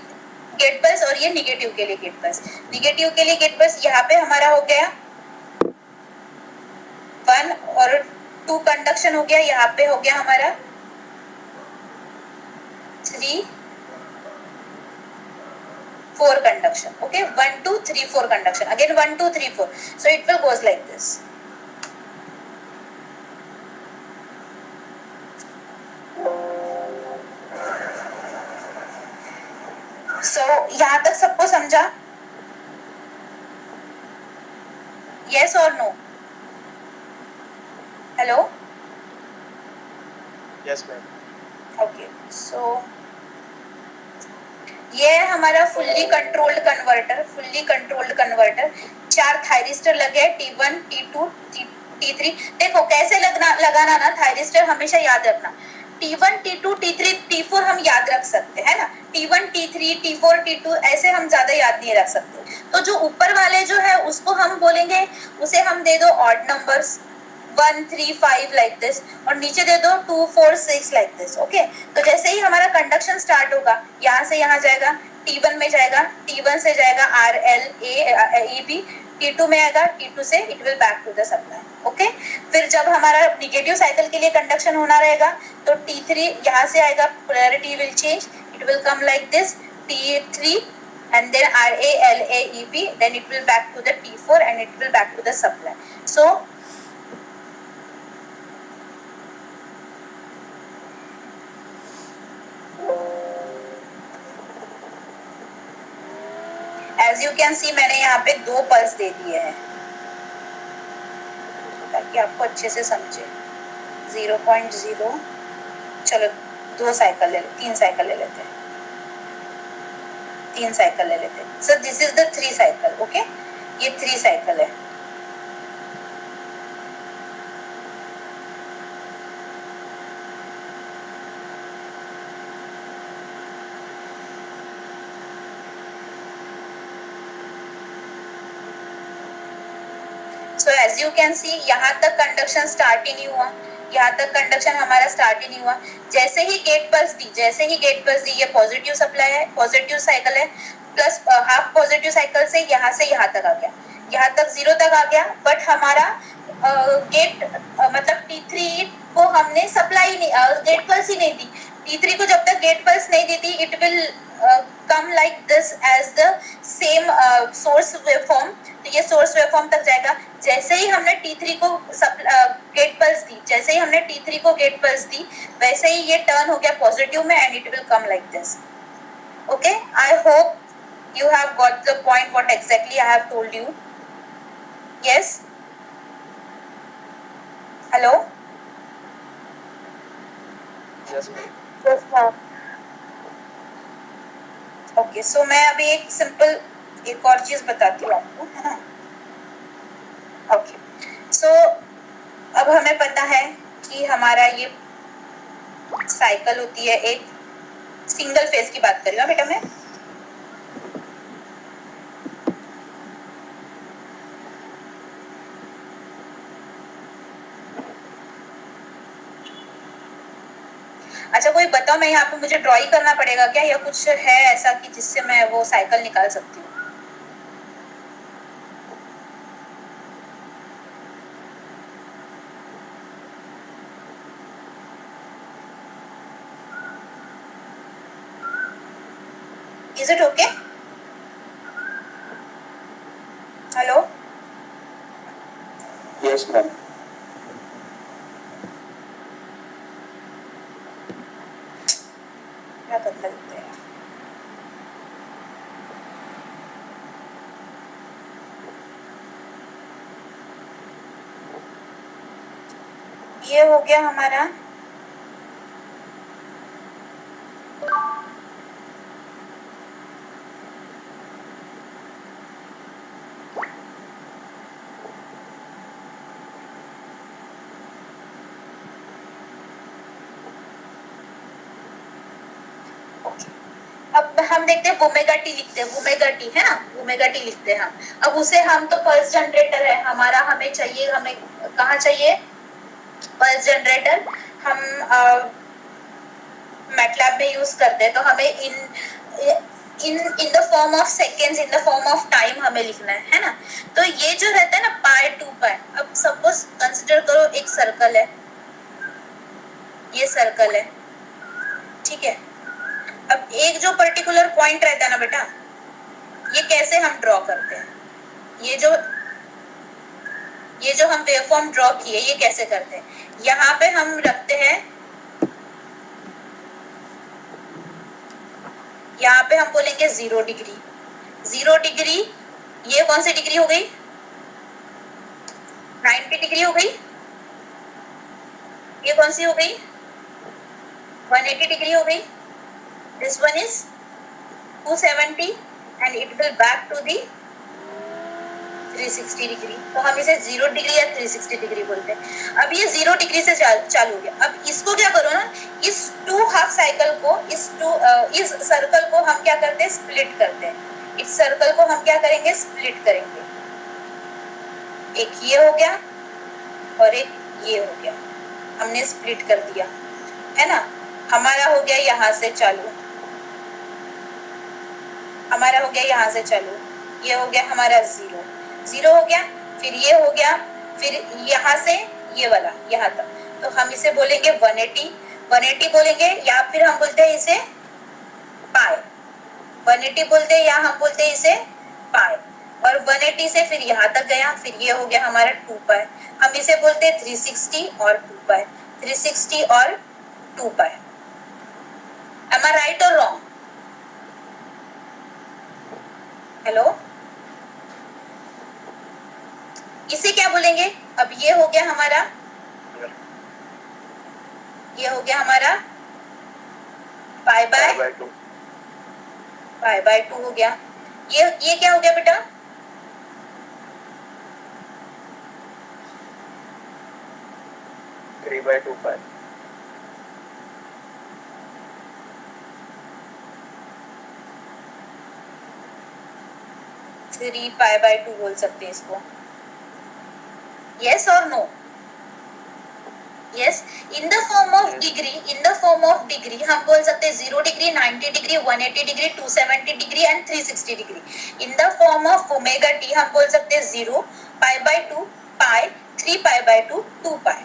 गेट पल्स और ये निगेटिव के लिए गेट पल्स। निगेटिव के लिए गेट पल्स यहाँ पे हमारा हो गया 1 और 2 कंडक्शन हो गया, यहाँ पे हो गया हमारा 3 4 conduction. Okay, 1 2 3 4 conduction. Again 1 2 3 4. So it will goes like this. So यहाँ तक सबको समझा? Yes or no? Hello? Yes, ma'am. Okay. So ये है हमारा फुल्ली कंट्रोल्ड कन्वर्टर। 4 थायरिस्टर लगे हैं, T1 T2 T3। देखो कैसे लगाना ना, थायरिस्टर हमेशा याद रखना। T1 T2 T3 T4 हम याद रख सकते हैं ना, T1 T3 T4 T2 ऐसे हम ज्यादा याद नहीं रख सकते। तो जो ऊपर वाले जो है उसको हम बोलेंगे, उसे हम दे दो ऑड नंबर्स 1 3 5 लाइक दिस, और नीचे दे दो 2 4 6 लाइक दिस। ओके, तो जैसे ही हमारा कंडक्शन स्टार्ट होगा, यहाँ से यहाँ जाएगा, T1 में जाएगा, T1 से जाएगा RL EB, T2 में आएगा, T2 से it will back to the supply. Okay, फिर जब हमारा निगेटिव साइकिल के लिए कंडक्शन होना रहेगा तो T3 यहाँ से आएगा, polarity will change, it will come like this, T3 and then RA LA EB, then it will back to the T4 and it will back to the supply. So as you can see मैंने यहाँ पे 2 pulse दे दिए हैं ताकि आपको अच्छे से समझे। 0.0, चलो 2 साइकिल ले, 3 साइकिल ले लेते हैं, 3 साइकिल ले लेते हैं। So this is the 3 cycle. Okay, ये 3 साइकिल है। So as you can see यहाँ तक कंडक्शन स्टार्ट ही नहीं हुआ, यहाँ तक कंडक्शन हमारा स्टार्ट ही नहीं हुआ। जैसे ही गेट पल्स दी, ये पॉजिटिव सप्लाई है, पॉजिटिव साइकिल है, प्लस हाफ पॉजिटिव साइकिल से यहाँ तक आ गया, यहाँ तक 0 तक आ गया। बट हमारा गेट मतलब T3 को हमने सप्लाई नहीं, गेट पल्स ही नहीं दी। T3 को जब तक गेट पल्स नहीं दी थी, it will come like this as the same source waveform. तो ये सोर्स वेवफॉर्म तक जाएगा। जैसे ही हमने T3 को गेट पल्स दी, वैसे ही ये टर्न हो गया पॉजिटिव में and it will come like this. Okay, I hope you have got the point what exactly I have told you. Yes, hello. Yes, ma'am. Yes, ma'am. Okay, so मैं अभी एक और चीज बताती हूँ आपको, है ना। ओके, सो अब हमें पता है कि हमारा ये साइकिल होती है, एक सिंगल फेज की बात कर रही हूँ बेटा मैं। अच्छा, कोई बताओ, मैं यहाँ पे मुझे ड्राइंग करना पड़ेगा क्या, या कुछ है ऐसा कि जिससे मैं वो साइकिल निकाल सकती हूँ? Is it okay? Hello? Yes, ma'am. क्या करता है? ये हो गया हमारा हम देखते हैं ओमेगा टी लिखते हैं, ओमेगा टी है ना, ओमेगा टी लिखते हैं हम। अब उसे हम तो पल्स जनरेटर है हमारा, हमें चाहिए, हमें कहाँ चाहिए पल्स जनरेटर, हम मैटलैब में यूज करते हैं, तो हमें in the form of seconds, in the form of time हमें लिखना है ना। तो ये जो रहता है ना पाई 2 पाई, अब सपोज कंसिडर करो एक सर्कल है, ये सर्कल है, ठीक है। अब एक जो पर्टिकुलर पॉइंट रहता है ना बेटा, ये कैसे हम ड्रॉ करते हैं, ये जो हम वेवफॉर्म ड्रॉ किए ये कैसे करते हैं, यहाँ पे हम रखते हैं, यहाँ पे हम बोलेंगे 0 डिग्री, 0 डिग्री, ये कौन सी डिग्री हो गई, 90 डिग्री हो गई, ये कौन सी हो गई 180 डिग्री हो गई, this one is 270 and it will back to the 360 degree, तो हम इसे 0 डिग्री या 360 डिग्री बोलते हैं। अब ये 0 डिग्री से चालू हो गया। अब इसको क्या करो ना, इस 2 हाफ साइकिल को, इस सर्कल को हम क्या करते हैं, स्प्लिट करते हैं। इस सर्कल को हम क्या करेंगे, स्प्लिट करेंगे, एक ये हो गया और एक ये हो गया, हमने स्प्लिट कर दिया है ना। हमारा हो गया यहाँ से चालू, हमारा हो गया यहाँ से चालू, ये हो गया हमारा 0 0 हो गया, फिर ये हो गया, फिर यहाँ से ये वाला यहाँ तक, तो हम इसे बोलेंगे 180 बोलेंगे, या फिर हम बोलते हैं इसे पाई, 180 बोलते हैं या हम बोलते हैं इसे पाई। और 180 से फिर यहाँ तक गया, फिर ये हो गया हमारा 2 पाई, हम इसे बोलते हैं 360 और 2 पाई, 360 और 2 पाई। Am I right or wrong? Hello, इसे क्या बोलेंगे, अब ये हो गया हमारा, ये हो गया हमारा पाई बाय 2 हो गया, ये क्या हो गया बेटा, three by 2 pi, three pi by 2 बोल सकते हैं इसको, yes or no? Yes, in the form of degree हम बोल सकते हैं 0 degree, 90 degree, 180 degree, 270 degree and 360 degree. In the form of omega T हम बोल सकते हैं 0 pi by 2 pi, 3 pi by 2 2 पाई,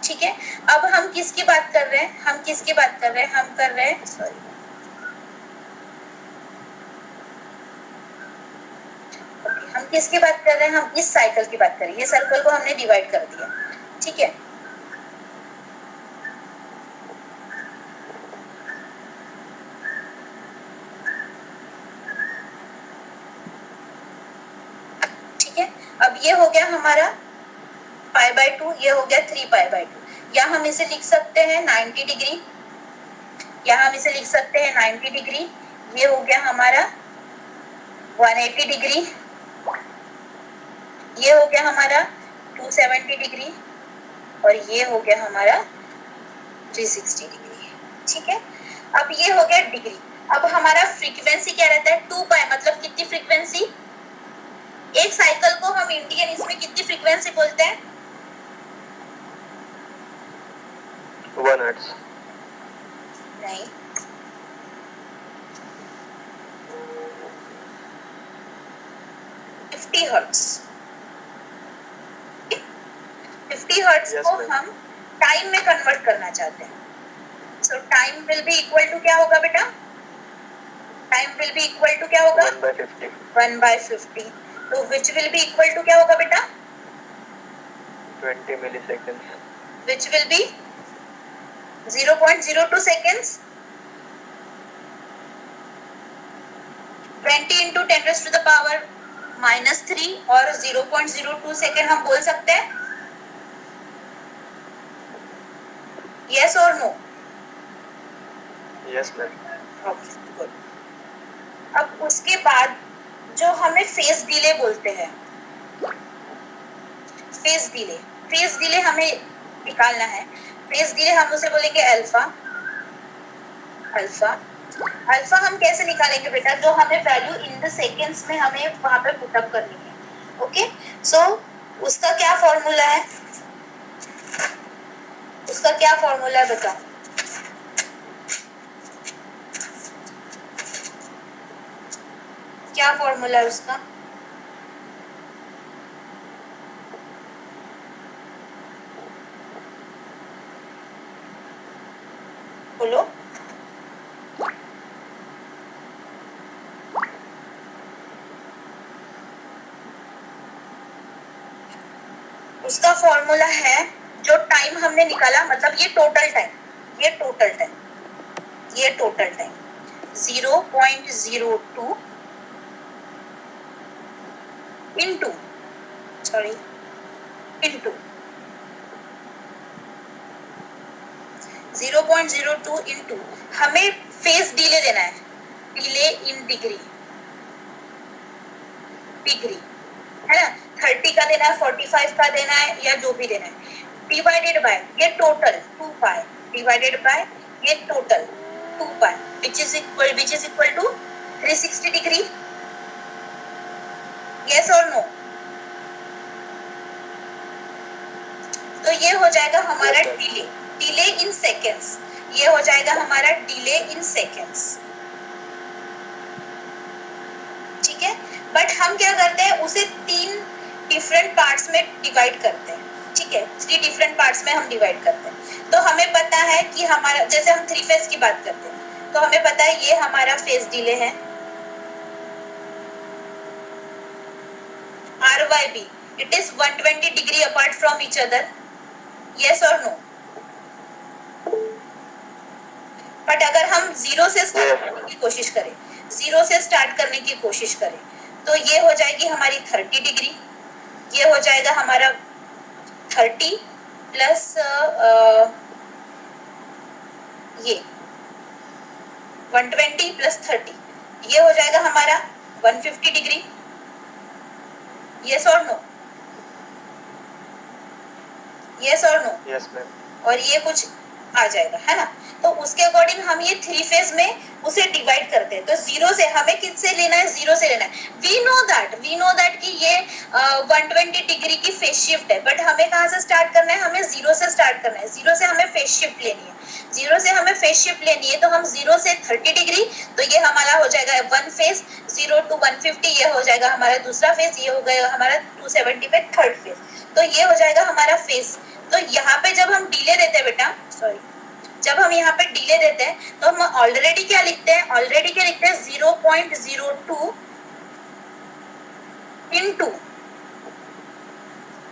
ठीक है। अब हम किसकी बात कर रहे हैं, हम किसकी बात कर रहे हैं, हम कर रहे हैं, सॉरी, हम किसकी बात कर रहे हैं, हम इस साइकिल की बात कर रहे हैं, ये सर्कल को हमने डिवाइड कर दिया, ठीक है। ठीक है, अब ये हो गया हमारा पाई बाय 2, ये हो गया 3 पाई बाय 2, या हम इसे लिख सकते हैं 90 डिग्री, या हम इसे लिख सकते हैं 90 डिग्री, ये हो गया हमारा 180 डिग्री, ये हो गया हमारा 270 डिग्री, और ये हो गया हमारा 360 डिग्री, ठीक है। अब ये हो गया डिग्री। अब हमारा फ्रीक्वेंसी क्या रहता है, 2 पाई, मतलब कितनी फ्रीक्वेंसी, एक साइकिल को हम इंडियन इसमें कितनी फ्रीक्वेंसी बोलते हैं, 1 हर्ट्ज, नहीं, हर्ट्ज 50 हर्ट्ज Yes, को ma'am. हम टाइम में कन्वर्ट करना चाहते हैं। So time will be equal to क्या होगा बेटा, time will be equal to क्या होगा 1/50, 1/50, तो which will be equal to क्या होगा बेटा 20 milliseconds, which will be 0.02 seconds, 20 into 10⁻³ और 0.02 सेकेंड हम बोल सकते हैं, yes or no? yes ma'am, Okay, good. अब उसके बाद जो हमें फेज डिले बोलते हैं, फेज डिले हमें निकालना है। फेज डिले हम उसे बोलेंगे अल्फा, अल्फा हम कैसे निकालेंगे बेटा, जो हमें वैल्यू इन द सेकेंड्स में हमें वहां पे पुटअप करनी है। ओके, सो उसका क्या फॉर्मूला है, उसका क्या फॉर्मूला है बताओ। क्या फॉर्मूला है उसका, बोलो। उसका फॉर्मूला है, जो टाइम हमने निकाला, मतलब ये टोटल टाइम, ये टोटल टाइम, ये total time 0.02 into, sorry, into 0.02 into हमें फेज डिले देना है, डिले इन डिग्री, डिग्री है ना, 30 का देना है, 45 का देना है, या जो भी देना है, डिवाइडेड बाय ये टोटल 2 पाई, डिवाइडेड बाय ये total 2 pi, which is equal to 360 degree. yes और no? तो ये हो जाएगा हमारा डिले, डिले इन सेकेंड्स, ये हो जाएगा हमारा डिले इन सेकेंड्स, ठीक है। बट हम क्या करते हैं, उसे 3 डिफरेंट पार्ट्स में डिवाइड करते हैं, ठीक है, 3 डिफरेंट पार्ट्स में हम डिवाइड करते हैं। तो हमें पता है कि हमारा, जैसे हम 3 फेज की बात करते हैं, तो हमें पता है ये हमारा फेज डिले है RYB, it is 120 degree apart from each other, yes or no? But अगर हम जीरो से स्टार्ट करने की कोशिश करें, जीरो से स्टार्ट करने की कोशिश करें, तो ये हो जाएगी हमारी 30 डिग्री, ये हो जाएगा हमारा 30 प्लस ये 120 प्लस 30, ये हो जाएगा हमारा 150 डिग्री, यस और नो, यस और नो? Yes ma'am. और ये कुछ आ जाएगा, है ना। तो उसके अकॉर्डिंग हम ये 3 फेज में उसे डिवाइड करते हैं। तो जीरो से हमें किससे लेना है, जीरो से लेना है। वी नो दैट कि ये 120 डिग्री की फेज शिफ्ट है, बट हमें कहाँ से स्टार्ट करना है, हमें जीरो से स्टार्ट करना है। जीरो से हमें फेज शिफ्ट लेनी है, जीरो से हमें फेज शिफ्ट लेनी है। तो हम जीरो से 30 डिग्री, तो ये हमारा हो जाएगा 1 फेज, 0 to 150 ये हो जाएगा हमारा दूसरा फेज, ये हो गया हमारा 270 पे थर्ड फेज। तो ये हो जाएगा हमारा फेज। तो यहाँ पे जब हम डिले देते हैं बेटा, सॉरी, जब हम यहाँ पे डिले देते हैं, तो हम ऑलरेडी क्या लिखते हैं, ऑलरेडी क्या लिखते हैं, 0.02 इंटू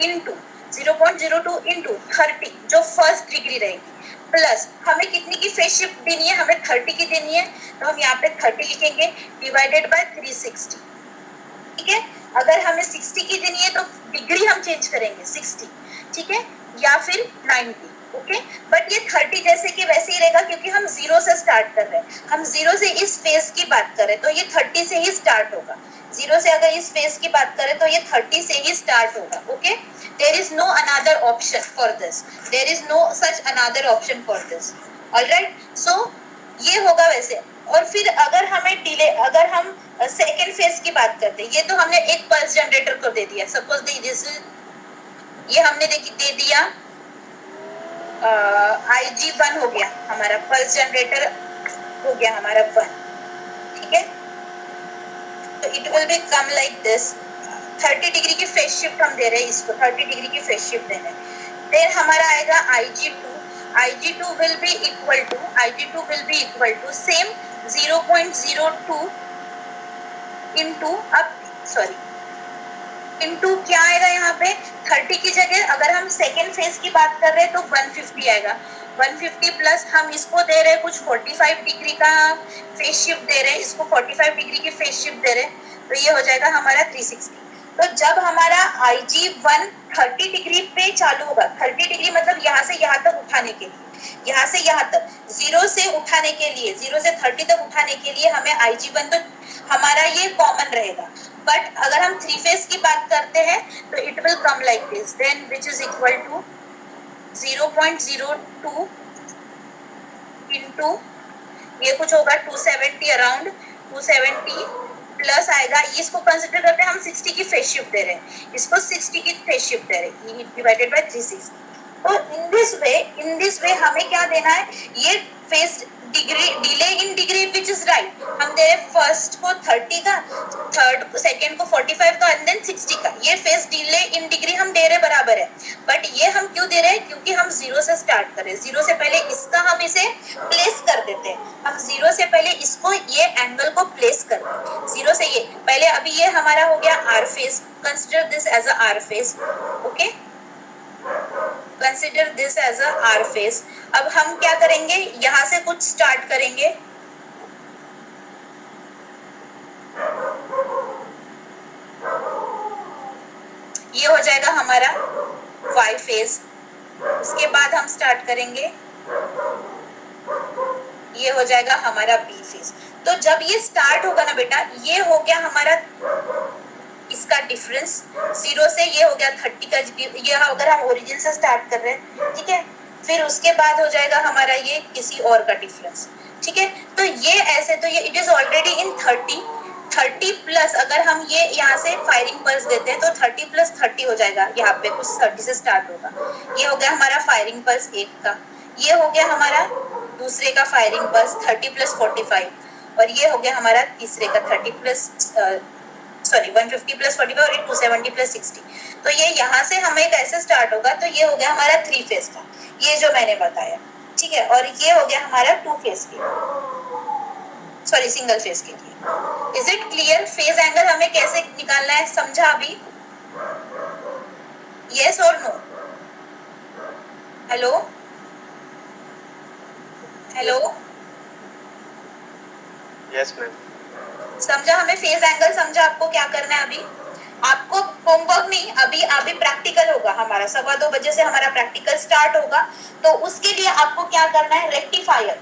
0.02 इंटू 30 जो फर्स्ट डिग्री रहेगी, प्लस हमें कितनी की फेज शिफ्ट देनी है, हमें 30 की देनी है। तो हम यहाँ पे 30 लिखेंगे, डिवाइडेड बाय 360, ठीक है। अगर हमें 60 की देनी है तो डिग्री हम चेंज करेंगे 60, ठीक है, या फिर 90, ओके। बट ये 30 जैसे कि वैसे ही रहेगा, क्योंकि हम जीरो से स्टार्ट कर रहे हैं, हम जीरो से इस फेज की बात कर रहे हैं, तो ये 30 से ही स्टार्ट होगा। जीरो से अगर इस फेज की बात करें तो ये 30 से ही स्टार्ट होगा, okay. There is no another option for this, there is no such another option for this, alright. So ये होगा वैसे। और फिर अगर हमें डिले, अगर हम सेकेंड फेज की बात करते हैं, ये तो हमने एक पल्स जनरेटर को दे दिया, सपोज दिस, ये हमने दे दिया IG1 हो गया हमारा, पल्स जनरेटर हो गया हमारा 1, ठीक है। तो it will be come like this, 30 degree की फेज शिफ्ट हम दे रहे हैं इसको, 30 डिग्री की फेज शिफ्ट दे रहे हैं। फिर हमारा आएगा IG2 will be equal to same 0.02 into, अब सॉरी, इंटू क्या आएगा यहाँ पे, 30 की जगह अगर हम सेकेंड फेज की बात कर रहे हैं तो 150 आएगा, 150 प्लस हम इसको दे रहे हैं कुछ 45 डिग्री का फेज शिफ्ट दे रहे हैं, इसको 45 डिग्री की फेज शिफ्ट दे रहे हैं, तो ये हो जाएगा हमारा 360। तो जब हमारा IG1 30 डिग्री पे चालू होगा, 30 डिग्री मतलब यहाँ से यहाँ तक उठाने के लिए, यहाँ से यहाँ तक, जीरो से उठाने के लिए, 0 से 30 तक उठाने के लिए हमें IG1 तो हमारा ये कॉमन रहेगा। बट अगर हम 3 फेज की बात करते हैं तो it will come like this, then which is equal to 0.02 into ये कुछ होगा 270 अराउंड 270 प्लस आएगा, इसको कंसिडर करते हैं हम 60 की फेज शिफ्ट दे रहे हैं, इसको 60 की फेज शिफ्ट दे रहे हैं, E डिवाइडेड बाय 360। तो इन दिस वे हमें क्या देना है, ये phase degree delay in degree which is right, हम दे रहे फर्स्ट को 30 का, थर्ड सेकंड को 45 का एंड देन 60 का, ये फेज डिले इन डिग्री हम दे रहे बराबर है। बट ये हम क्यों दे रहे हैं, क्योंकि हम जीरो से स्टार्ट कर रहे हैं, जीरो से पहले इसका हम इसे प्लेस कर देते हैं, हम जीरो से पहले इसको ये एंगल को प्लेस कर दें, जीरो से ये पहले, अभी ये हमारा हो गया R phase, consider this as a R phase, okay, consider this as a R phase. अब हम क्या करेंगे, यहां से कुछ स्टार्ट करेंगे, ये हो जाएगा हमारा वाई फेज, उसके बाद हम स्टार्ट करेंगे, ये हो जाएगा हमारा बी फेज। तो जब ये स्टार्ट होगा ना बेटा, ये हो गया हमारा इसका डिफरेंस, जीरो से ये हो गया 30 का, ये अगर हम ओरिजिन से स्टार्ट कर रहे हैं, ठीक है, फिर उसके बाद हो जाएगा हमारा ये किसी और का डिफरेंस, ठीक है। तो ये ऐसे, तो ये it is already in 30 plus, अगर हम ये यहाँ से फायरिंग पल्स देते हैं तो 30 प्लस 30 हो जाएगा, यहाँ पे कुछ 30 से स्टार्ट होगा, ये हो गया हमारा फायरिंग पल्स एक का, ये हो गया हमारा दूसरे का फायरिंग पल्स 30 प्लस 45, और ये हो गया हमारा तीसरे का 30 प्लस 150 प्लस 45 और ये 270 प्लस 60। तो ये यहाँ से हमें कैसे स्टार्ट होगा, तो ये हो गया हमारा 3 फेज का, ये जो मैंने बताया, ठीक है, और ये हो गया हमारा 2 फेज के, सॉरी सिंगल फेज के लिए। Is it clear? Phase angle हमें कैसे निकालना है, समझा अभी? यस और no? Hello hello, yes ma'am. समझा हमें फेज एंगल, समझा आपको क्या करना है अभी? आपको होमवर्क नहीं, अभी प्रैक्टिकल होगा हमारा, 2:15 बजे से हमारा प्रैक्टिकल स्टार्ट होगा, तो उसके लिए आपको क्या करना है, रेक्टिफायर